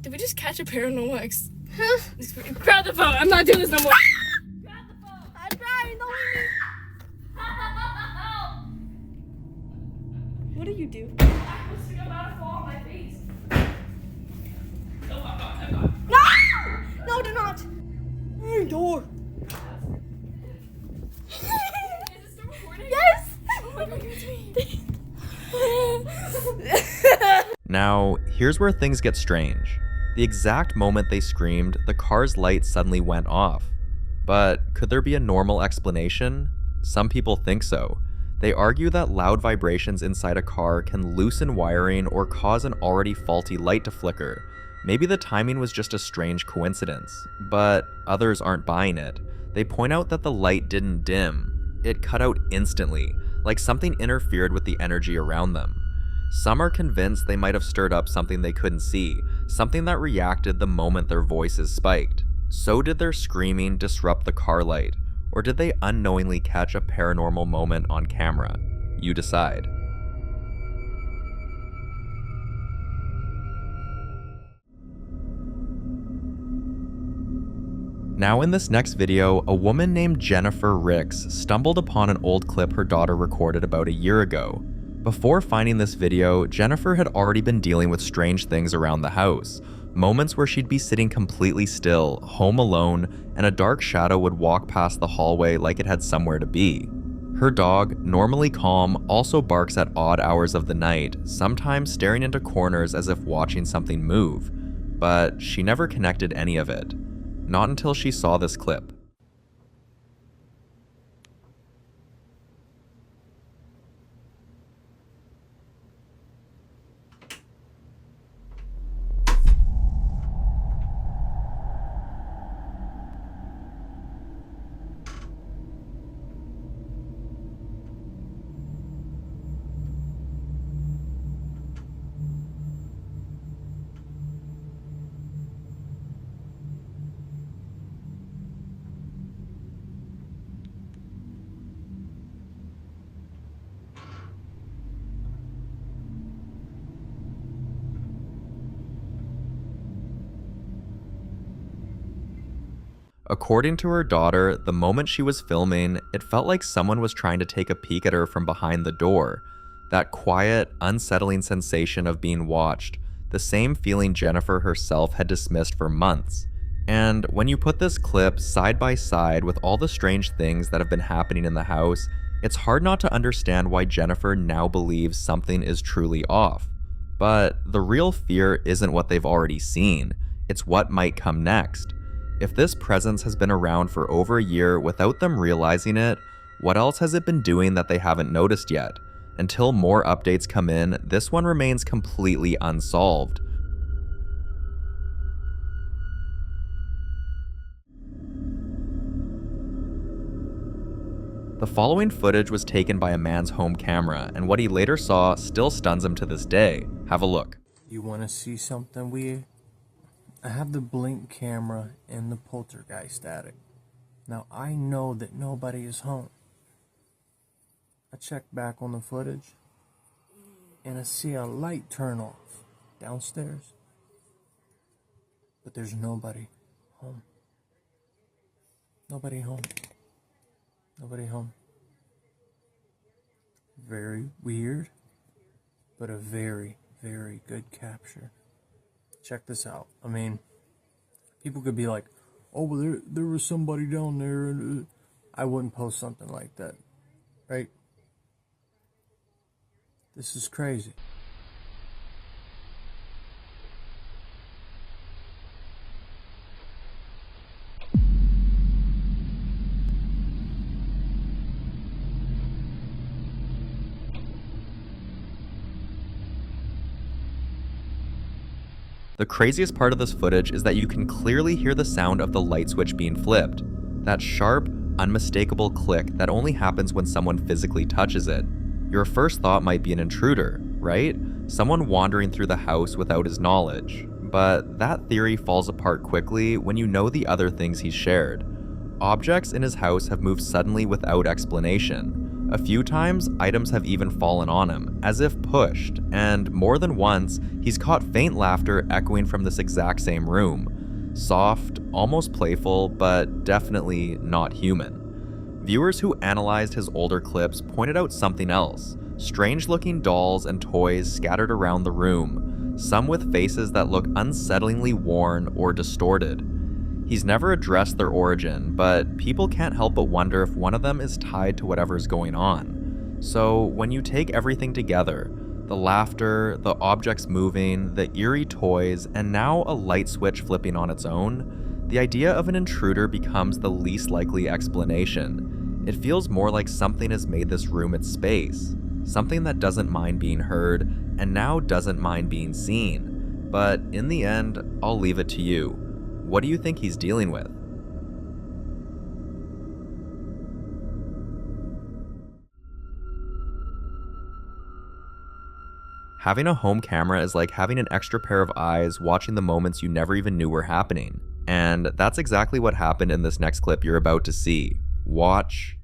Did we just catch a paranormal Huh? Grab the phone. I'm not doing this no more. Grab the phone. I'm trying. Don't leave me. What do you do? I'm about to fall on my face. No, I'm not. No! No, do not. Door. Is this still recording? Yes! Oh my god, it's me. Now, here's where things get strange. The exact moment they screamed, the car's light suddenly went off. But could there be a normal explanation? Some people think so. They argue that loud vibrations inside a car can loosen wiring or cause an already faulty light to flicker. Maybe the timing was just a strange coincidence, but others aren't buying it. They point out that the light didn't dim. It cut out instantly, like something interfered with the energy around them. Some are convinced they might have stirred up something they couldn't see, something that reacted the moment their voices spiked. So did their screaming disrupt the car light, or did they unknowingly catch a paranormal moment on camera? You decide. Now in this next video, a woman named Jennifer Ricks stumbled upon an old clip her daughter recorded about a year ago. Before finding this video, Jennifer had already been dealing with strange things around the house. Moments where she'd be sitting completely still, home alone, and a dark shadow would walk past the hallway like it had somewhere to be. Her dog, normally calm, also barks at odd hours of the night, sometimes staring into corners as if watching something move. But she never connected any of it. Not until she saw this clip. According to her daughter, the moment she was filming, it felt like someone was trying to take a peek at her from behind the door. That quiet, unsettling sensation of being watched, the same feeling Jennifer herself had dismissed for months. And when you put this clip side by side with all the strange things that have been happening in the house, it's hard not to understand why Jennifer now believes something is truly off. But the real fear isn't what they've already seen, it's what might come next. If this presence has been around for over a year without them realizing it, what else has it been doing that they haven't noticed yet? Until more updates come in, this one remains completely unsolved. The following footage was taken by a man's home camera, and what he later saw still stuns him to this day. Have a look. You want to see something weird? I have the blink camera and the poltergeist static. Now I know that nobody is home. I check back on the footage and I see a light turn off downstairs. But there's nobody home. Nobody home. Nobody home. Very weird, but a very, very good capture. Check this out. I mean, people could be like, oh, well, there was somebody down there, and I wouldn't post something like that, right? This is crazy. The craziest part of this footage is that you can clearly hear the sound of the light switch being flipped. That sharp, unmistakable click that only happens when someone physically touches it. Your first thought might be an intruder, right? Someone wandering through the house without his knowledge. But that theory falls apart quickly when you know the other things he's shared. Objects in his house have moved suddenly without explanation. A few times, items have even fallen on him, as if pushed, and more than once, he's caught faint laughter echoing from this exact same room. Soft, almost playful, but definitely not human. Viewers who analyzed his older clips pointed out something else. Strange-looking dolls and toys scattered around the room, some with faces that look unsettlingly worn or distorted. He's never addressed their origin, but people can't help but wonder if one of them is tied to whatever's going on. So when you take everything together, the laughter, the objects moving, the eerie toys, and now a light switch flipping on its own, the idea of an intruder becomes the least likely explanation. It feels more like something has made this room its space, something that doesn't mind being heard, and now doesn't mind being seen. But in the end, I'll leave it to you. What do you think he's dealing with? Having a home camera is like having an extra pair of eyes watching the moments you never even knew were happening. And that's exactly what happened in this next clip you're about to see. Watch.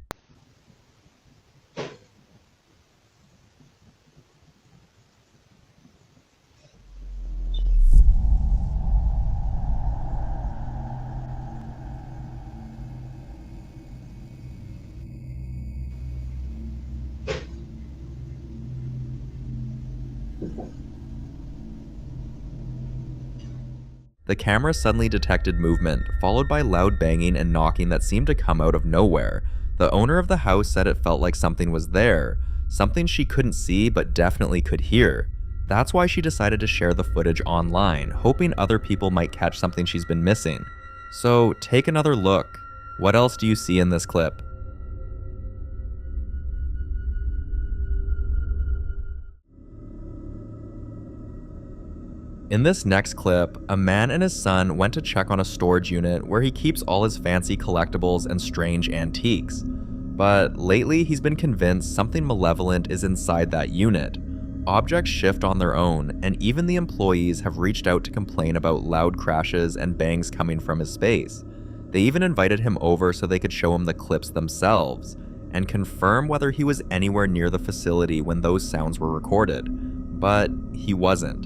The camera suddenly detected movement, followed by loud banging and knocking that seemed to come out of nowhere. The owner of the house said it felt like something was there, something she couldn't see but definitely could hear. That's why she decided to share the footage online, hoping other people might catch something she's been missing. So take another look. What else do you see in this clip? In this next clip, a man and his son went to check on a storage unit where he keeps all his fancy collectibles and strange antiques. But lately he's been convinced something malevolent is inside that unit. Objects shift on their own, and even the employees have reached out to complain about loud crashes and bangs coming from his space. They even invited him over so they could show him the clips themselves, and confirm whether he was anywhere near the facility when those sounds were recorded. But he wasn't.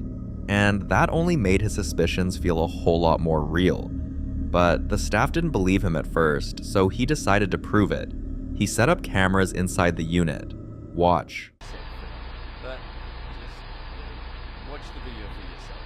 And that only made his suspicions feel a whole lot more real. But the staff didn't believe him at first, so he decided to prove it. He set up cameras inside the unit. Watch. But just watch the video for yourself.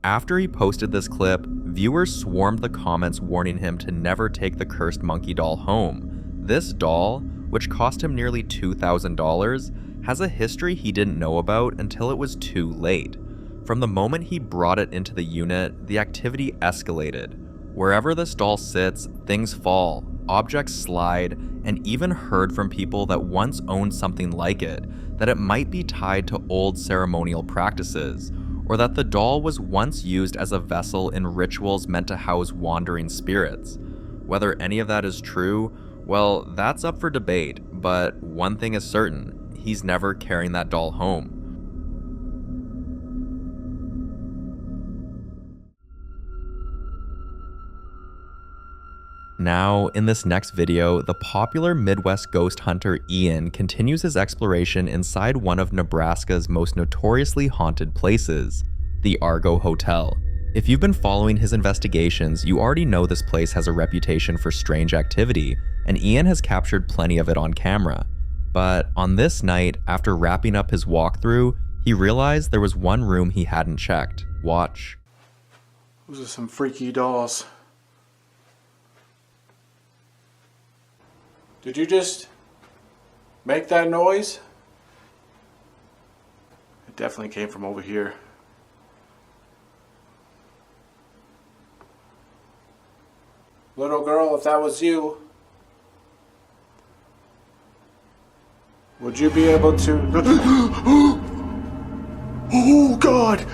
After he posted this clip, viewers swarmed the comments warning him to never take the cursed monkey doll home. This doll, which cost him nearly $2,000, has a history he didn't know about until it was too late. From the moment he brought it into the unit, the activity escalated. Wherever this doll sits, things fall, objects slide, and even heard from people that once owned something like it, that it might be tied to old ceremonial practices, or that the doll was once used as a vessel in rituals meant to house wandering spirits. Whether any of that is true, well, that's up for debate, but one thing is certain, he's never carrying that doll home. Now, in this next video, the popular Midwest ghost hunter Ian continues his exploration inside one of Nebraska's most notoriously haunted places, the Argo Hotel. If you've been following his investigations, you already know this place has a reputation for strange activity, and Ian has captured plenty of it on camera. But on this night, after wrapping up his walkthrough, he realized there was one room he hadn't checked. Watch. Those are some freaky dolls. Did you just make that noise? It definitely came from over here. Little girl, if that was you, would you be able to... Oh God!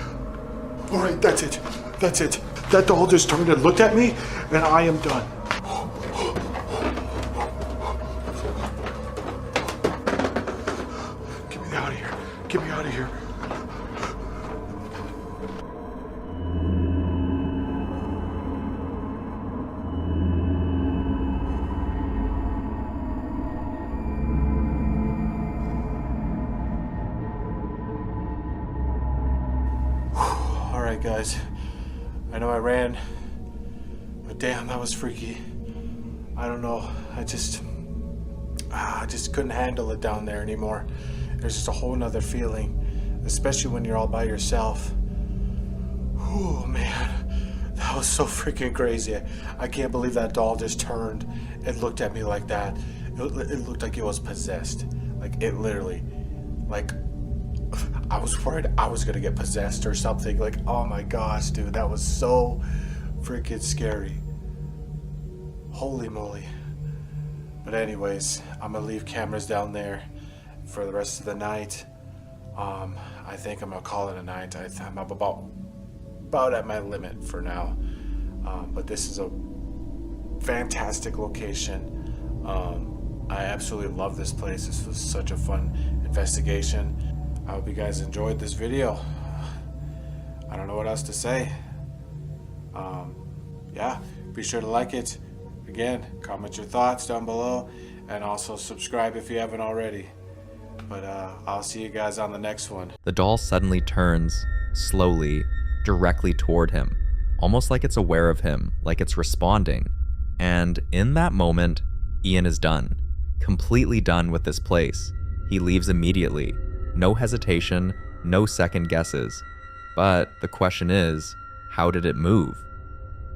Alright, that's it. That's it. That doll just turned and looked at me, and I am done. Get me out of here. Get me out of here. Alright guys, I know I ran, but damn, that was freaky. I don't know, I just couldn't handle it down there anymore. There's just a whole nother feeling, especially when you're all by yourself. Oh man, that was so freaking crazy. I can't believe that doll just turned and looked at me like that. It looked like it was possessed. Like it literally, like I was worried I was gonna get possessed or something. Like, oh my gosh, dude, that was so freaking scary. Holy moly. But anyways, I'm gonna leave cameras down there for the rest of the night. I think I'm gonna call it a night. I'm about at my limit for now. But this is a fantastic location. I absolutely love this place. This was such a fun investigation. I hope you guys enjoyed this video. I don't know what else to say. Yeah, be sure to like it. Again, comment your thoughts down below, and also subscribe if you haven't already. But I'll see you guys on the next one. The doll suddenly turns, slowly, directly toward him, almost like it's aware of him, like it's responding. And in that moment, Ian is done. Completely done with this place. He leaves immediately. No hesitation, no second guesses. But the question is, how did it move?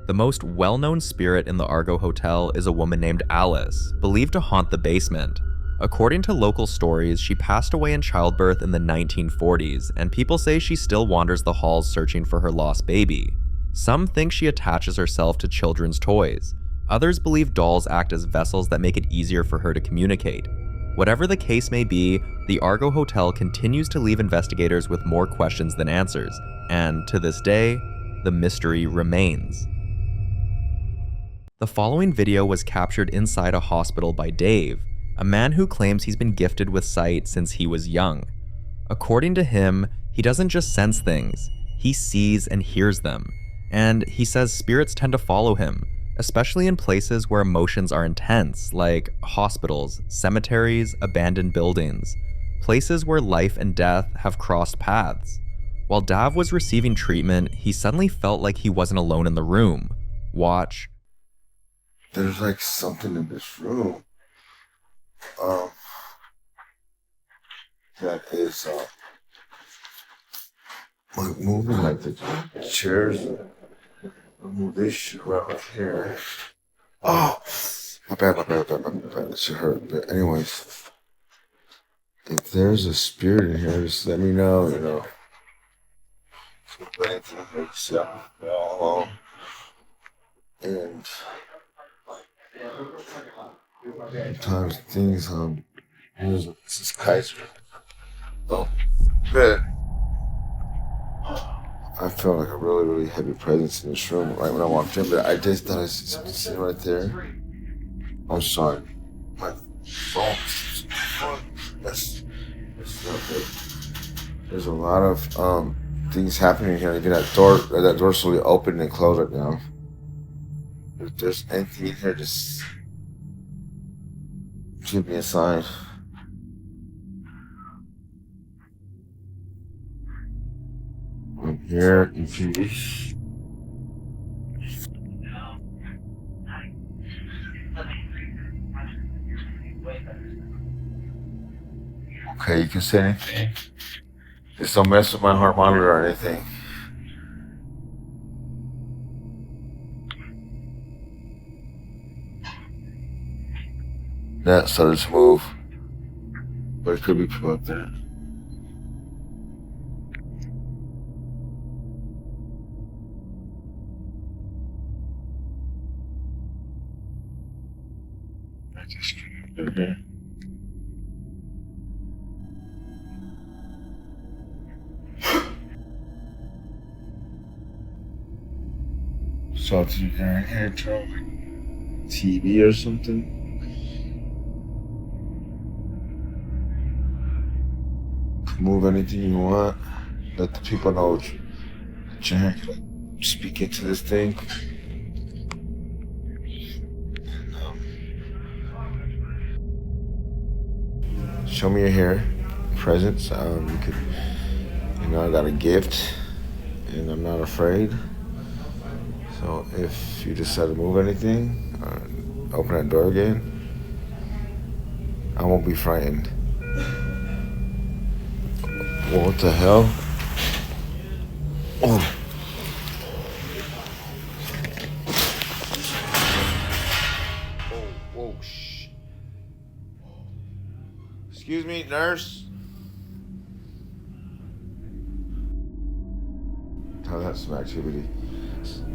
The most well-known spirit in the Argo Hotel is a woman named Alice, believed to haunt the basement. According to local stories, she passed away in childbirth in the 1940s, and people say she still wanders the halls searching for her lost baby. Some think she attaches herself to children's toys. Others believe dolls act as vessels that make it easier for her to communicate. Whatever the case may be, the Argo Hotel continues to leave investigators with more questions than answers, and to this day, the mystery remains. The following video was captured inside a hospital by Dave, a man who claims he's been gifted with sight since he was young. According to him, he doesn't just sense things, he sees and hears them, and he says spirits tend to follow him, especially in places where emotions are intense, like hospitals, cemeteries, abandoned buildings, places where life and death have crossed paths. While Dav was receiving treatment, he suddenly felt like he wasn't alone in the room. Watch. There's like something in this room that is like moving like the chairs. Move this shit right here. Oh, my bad. That should hurt. But anyways, if there's a spirit in here, just let me know. You know. And sometimes things this is Kaiser. Oh, man. I felt like a really heavy presence in this room right when I walked in, but I just thought I see something sitting right there. I'm sorry. My phone. That's not good. There's a lot of things happening here. Again, that door slowly opened and closed right now. If there's anything in here, just give me a sign. I'm here in peace. Okay, you can say anything. Just don't mess with my heart monitor or anything. That started to move. But it could be people up there. I just came here. Something in here, TV or something. Move anything you want. Let the people know that you're here. Speak into this thing. Show me your hair, presents. You could, I got a gift, and I'm not afraid. So if you decide to move anything, open that door again, I won't be frightened. What the hell? Oh. Whoa, shh. Excuse me, nurse. Oh, that's some activity.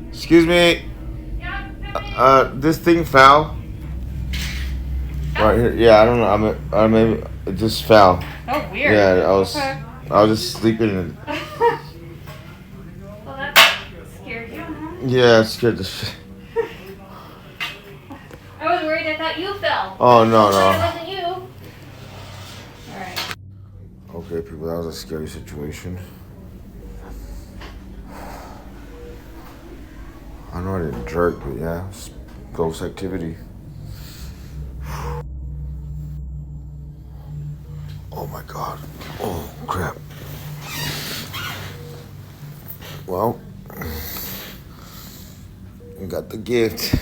Excuse me. This thing fell. Right here. Yeah, I don't know. Maybe it just fell. Oh, weird. Yeah, Okay. I was just sleeping and. Well, that scared you, huh? Yeah, it scared the shit. I was worried. I thought you fell. Oh, no. It wasn't you. Alright. Okay, people, that was a scary situation. I know I didn't jerk, but yeah, it's ghost activity. Oh my god. Oh, crap. Well, I got the gift,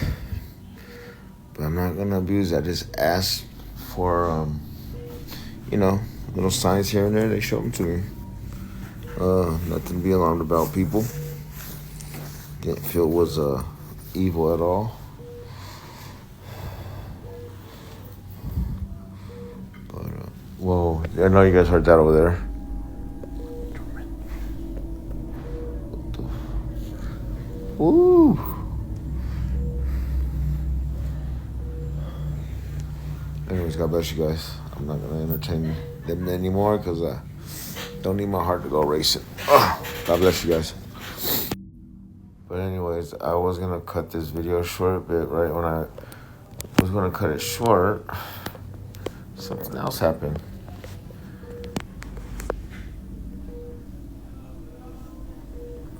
but I'm not gonna abuse it. I just asked for, little signs here and there. They showed them to me. Nothing to be alarmed about, people. Didn't feel it was evil at all. But, whoa, I know you guys heard that over there. Woo! Anyways, God bless you guys. I'm not gonna entertain them anymore because I don't need my heart to go racing. God bless you guys. But anyways, I was gonna cut this video short, but right when I was gonna cut it short, something else happened.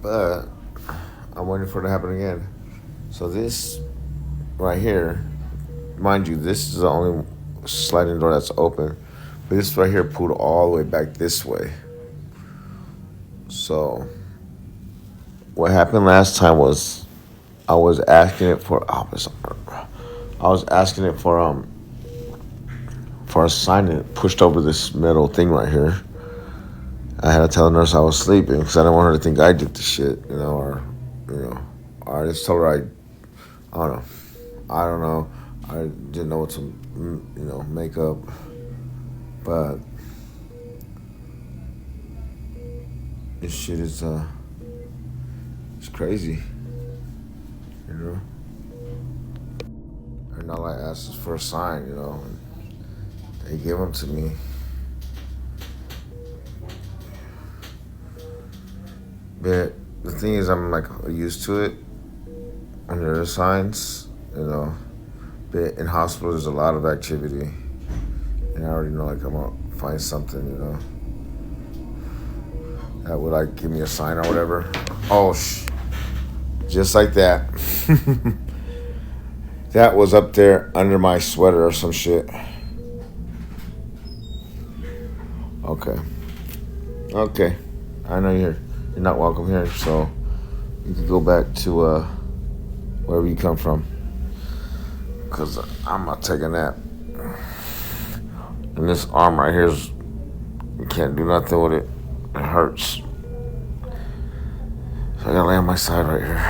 But I'm waiting for it to happen again. So this right here, mind you, this is the only sliding door that's open. But this right here pulled all the way back this way. So what happened last time was I was asking it for a sign, and it pushed over this metal thing right here. I had to tell the nurse I was sleeping because I didn't want her to think I did the shit, or I just told her I don't know. I didn't know what to, make up, but this shit is, it's crazy, And all I asked is for a sign, and they gave them to me. But the thing is, I'm like used to it under the signs, But in hospitals, there's a lot of activity, and I already know like I'm gonna find something, that would like give me a sign or whatever. Oh, just like that. That was up there under my sweater or some shit. Okay. I know you're not welcome here, so you can go back to wherever you come from. Cause I'm not taking that. And this arm right here you can't do nothing with it. It hurts. So I gotta lay on my side right here.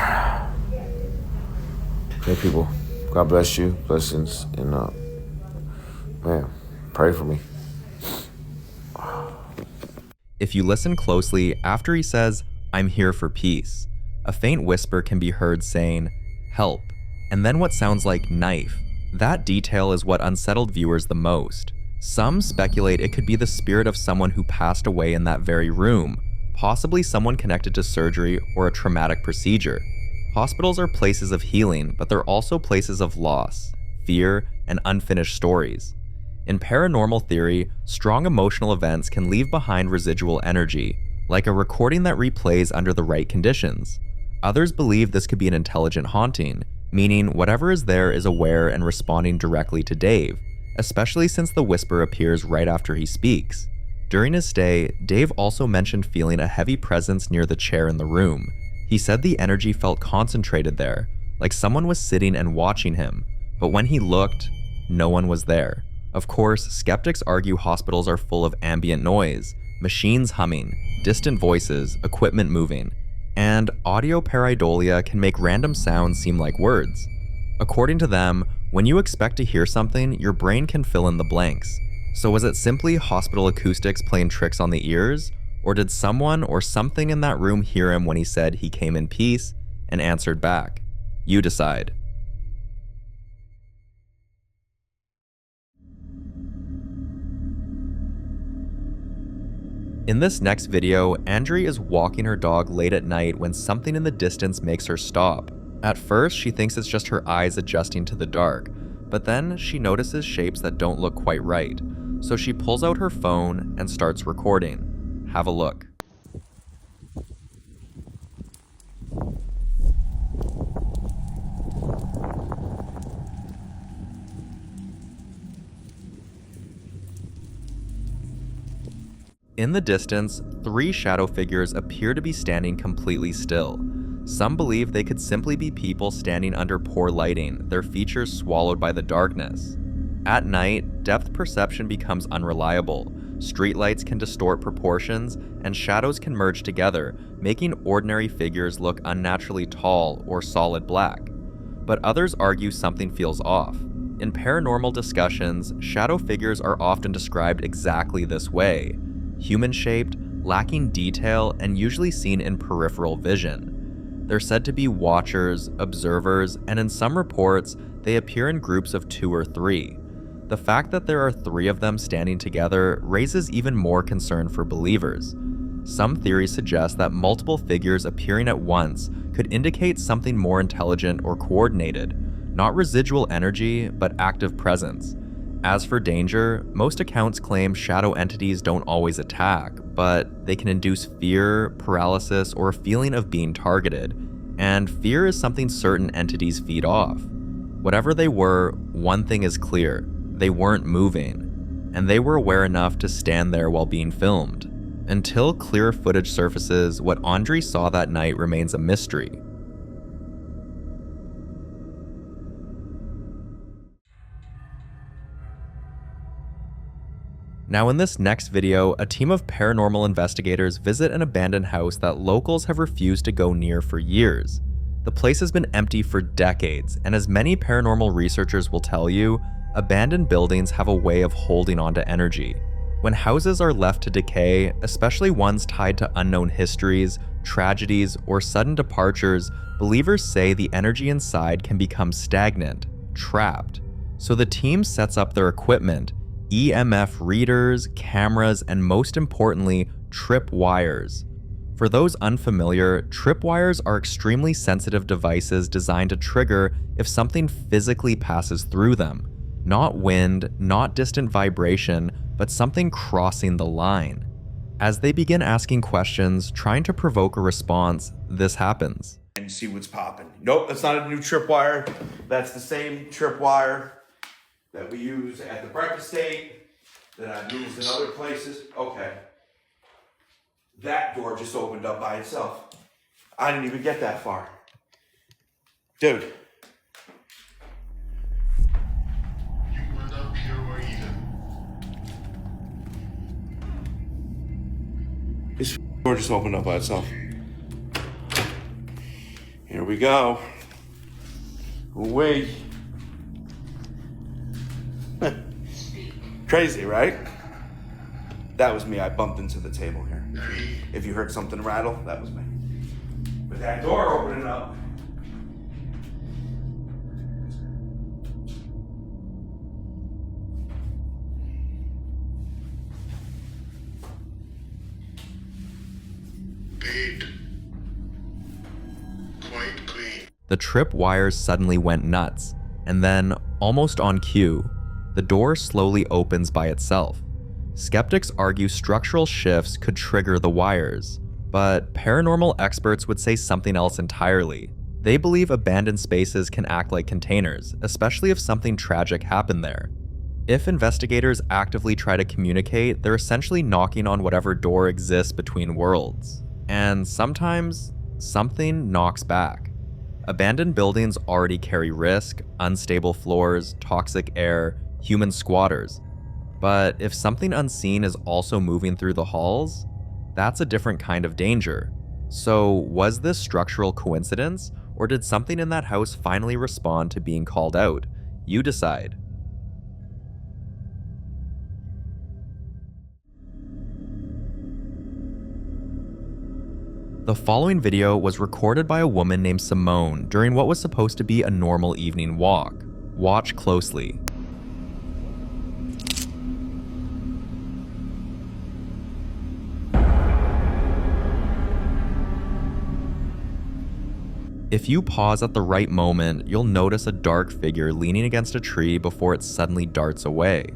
Okay, people. God bless you. Blessings. And man, pray for me. If you listen closely, after he says, "I'm here for peace," a faint whisper can be heard saying, "Help," and then what sounds like "knife." That detail is what unsettled viewers the most. Some speculate it could be the spirit of someone who passed away in that very room, possibly someone connected to surgery or a traumatic procedure. Hospitals are places of healing, but they're also places of loss, fear, and unfinished stories. In paranormal theory, strong emotional events can leave behind residual energy, like a recording that replays under the right conditions. Others believe this could be an intelligent haunting, meaning whatever is there is aware and responding directly to Dave, especially since the whisper appears right after he speaks. During his stay, Dave also mentioned feeling a heavy presence near the chair in the room. He said the energy felt concentrated there, like someone was sitting and watching him, but when he looked, no one was there. Of course, skeptics argue hospitals are full of ambient noise, machines humming, distant voices, equipment moving, and audio pareidolia can make random sounds seem like words. According to them, when you expect to hear something, your brain can fill in the blanks. So was it simply hospital acoustics playing tricks on the ears? Or did someone or something in that room hear him when he said he came in peace and answered back? You decide. In this next video, Andrea is walking her dog late at night when something in the distance makes her stop. At first, she thinks it's just her eyes adjusting to the dark, but then she notices shapes that don't look quite right, so she pulls out her phone and starts recording. Have a look. In the distance, 3 shadow figures appear to be standing completely still. Some believe they could simply be people standing under poor lighting, their features swallowed by the darkness. At night, depth perception becomes unreliable. Streetlights can distort proportions, and shadows can merge together, making ordinary figures look unnaturally tall or solid black. But others argue something feels off. In paranormal discussions, shadow figures are often described exactly this way: human-shaped, lacking detail, and usually seen in peripheral vision. They're said to be watchers, observers, and in some reports, they appear in groups of 2 or 3. The fact that there are 3 of them standing together raises even more concern for believers. Some theories suggest that multiple figures appearing at once could indicate something more intelligent or coordinated, not residual energy, but active presence. As for danger, most accounts claim shadow entities don't always attack, but they can induce fear, paralysis, or a feeling of being targeted. And fear is something certain entities feed off. Whatever they were, one thing is clear: they weren't moving, and they were aware enough to stand there while being filmed. Until clear footage surfaces, what Andre saw that night remains a mystery. Now in this next video, a team of paranormal investigators visit an abandoned house that locals have refused to go near for years. The place has been empty for decades, and as many paranormal researchers will tell you, abandoned buildings have a way of holding on to energy. When houses are left to decay, especially ones tied to unknown histories, tragedies, or sudden departures, believers say the energy inside can become stagnant, trapped. So the team sets up their equipment, EMF readers, cameras, and most importantly, trip wires. For those unfamiliar, tripwires are extremely sensitive devices designed to trigger if something physically passes through them. Not wind, not distant vibration, but something crossing the line. As they begin asking questions, trying to provoke a response, this happens. And see what's popping. Nope, that's not a new tripwire. That's the same tripwire that we use at the breakfast state, that I've used in other places. Okay. That door just opened up by itself. I didn't even get that far. Dude. You went up here or either. This door just opened up by itself. Here we go. Wait. Crazy, right? That was me. I bumped into the table here. If you heard something rattle, that was me. But that door opening up. Quite clean. The trip wires suddenly went nuts, and then, almost on cue, the door slowly opens by itself. Skeptics argue structural shifts could trigger the wires, but paranormal experts would say something else entirely. They believe abandoned spaces can act like containers, especially if something tragic happened there. If investigators actively try to communicate, they're essentially knocking on whatever door exists between worlds. And sometimes, something knocks back. Abandoned buildings already carry risk, unstable floors, toxic air, human squatters. But if something unseen is also moving through the halls, that's a different kind of danger. So was this structural coincidence, or did something in that house finally respond to being called out? You decide. The following video was recorded by a woman named Simone during what was supposed to be a normal evening walk. Watch closely. If you pause at the right moment, you'll notice a dark figure leaning against a tree before it suddenly darts away.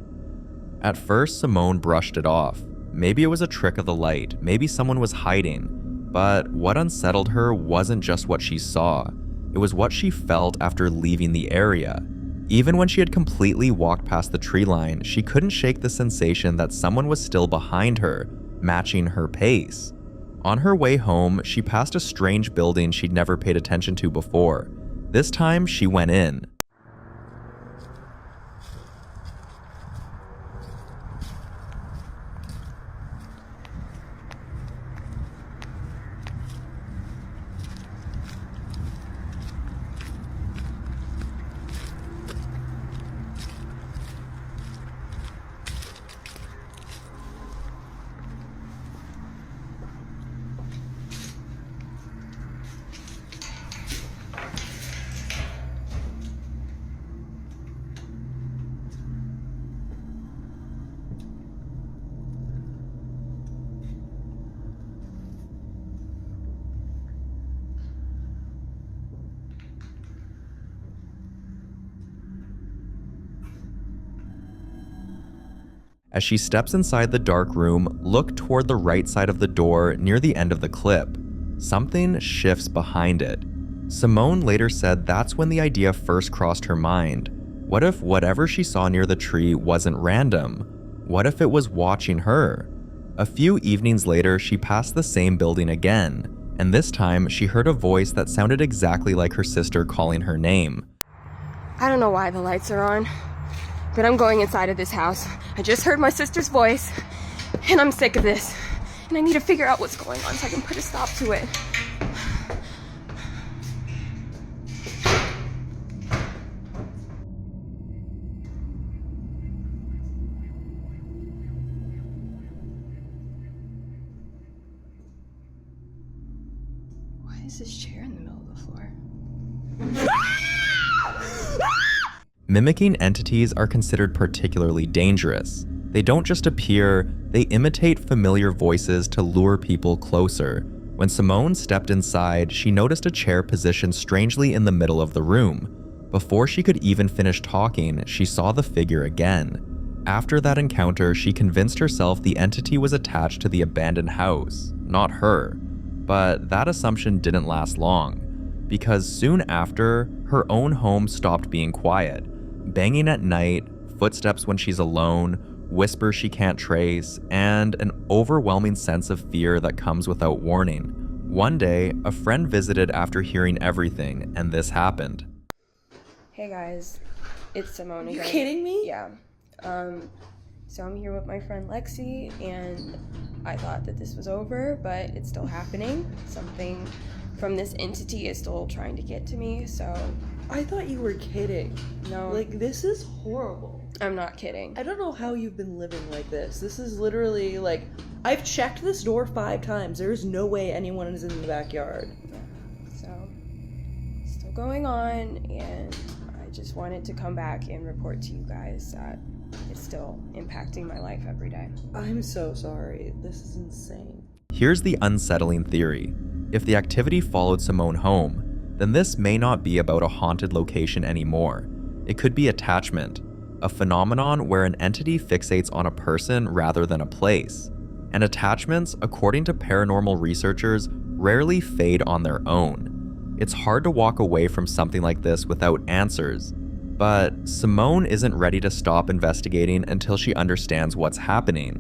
At first, Simone brushed it off. Maybe it was a trick of the light, maybe someone was hiding. But what unsettled her wasn't just what she saw, it was what she felt after leaving the area. Even when she had completely walked past the tree line, she couldn't shake the sensation that someone was still behind her, matching her pace. On her way home, she passed a strange building she'd never paid attention to before. This time, she went in. As she steps inside the dark room, look toward the right side of the door near the end of the clip. Something shifts behind it. Simone later said that's when the idea first crossed her mind. What if whatever she saw near the tree wasn't random? What if it was watching her? A few evenings later, she passed the same building again, and this time she heard a voice that sounded exactly like her sister calling her name. I don't know why the lights are on, but I'm going inside of this house. I just heard my sister's voice, and I'm sick of this. And I need to figure out what's going on so I can put a stop to it. Why is this chair in the middle of the floor? Mimicking entities are considered particularly dangerous. They don't just appear, they imitate familiar voices to lure people closer. When Simone stepped inside, she noticed a chair positioned strangely in the middle of the room. Before she could even finish talking, she saw the figure again. After that encounter, she convinced herself the entity was attached to the abandoned house, not her. But that assumption didn't last long, because soon after, her own home stopped being quiet. Banging at night, footsteps when she's alone, whispers she can't trace, and an overwhelming sense of fear that comes without warning. One day, a friend visited after hearing everything, and this happened. Hey guys, it's Simone again. You kidding me? Yeah. So I'm here with my friend Lexi, and I thought that this was over, but it's still happening. Something from this entity is still trying to get to me, so... I thought you were kidding. No. Like, this is horrible. I'm not kidding. I don't know how you've been living like this. This is literally, like... I've checked this door 5 times. There's no way anyone is in the backyard. Yeah. So, still going on, and I just wanted to come back and report to you guys that it's still impacting my life every day. I'm so sorry. This is insane. Here's the unsettling theory. If the activity followed Simone home, then this may not be about a haunted location anymore. It could be attachment, a phenomenon where an entity fixates on a person rather than a place. And attachments, according to paranormal researchers, rarely fade on their own. It's hard to walk away from something like this without answers, but Simone isn't ready to stop investigating until she understands what's happening.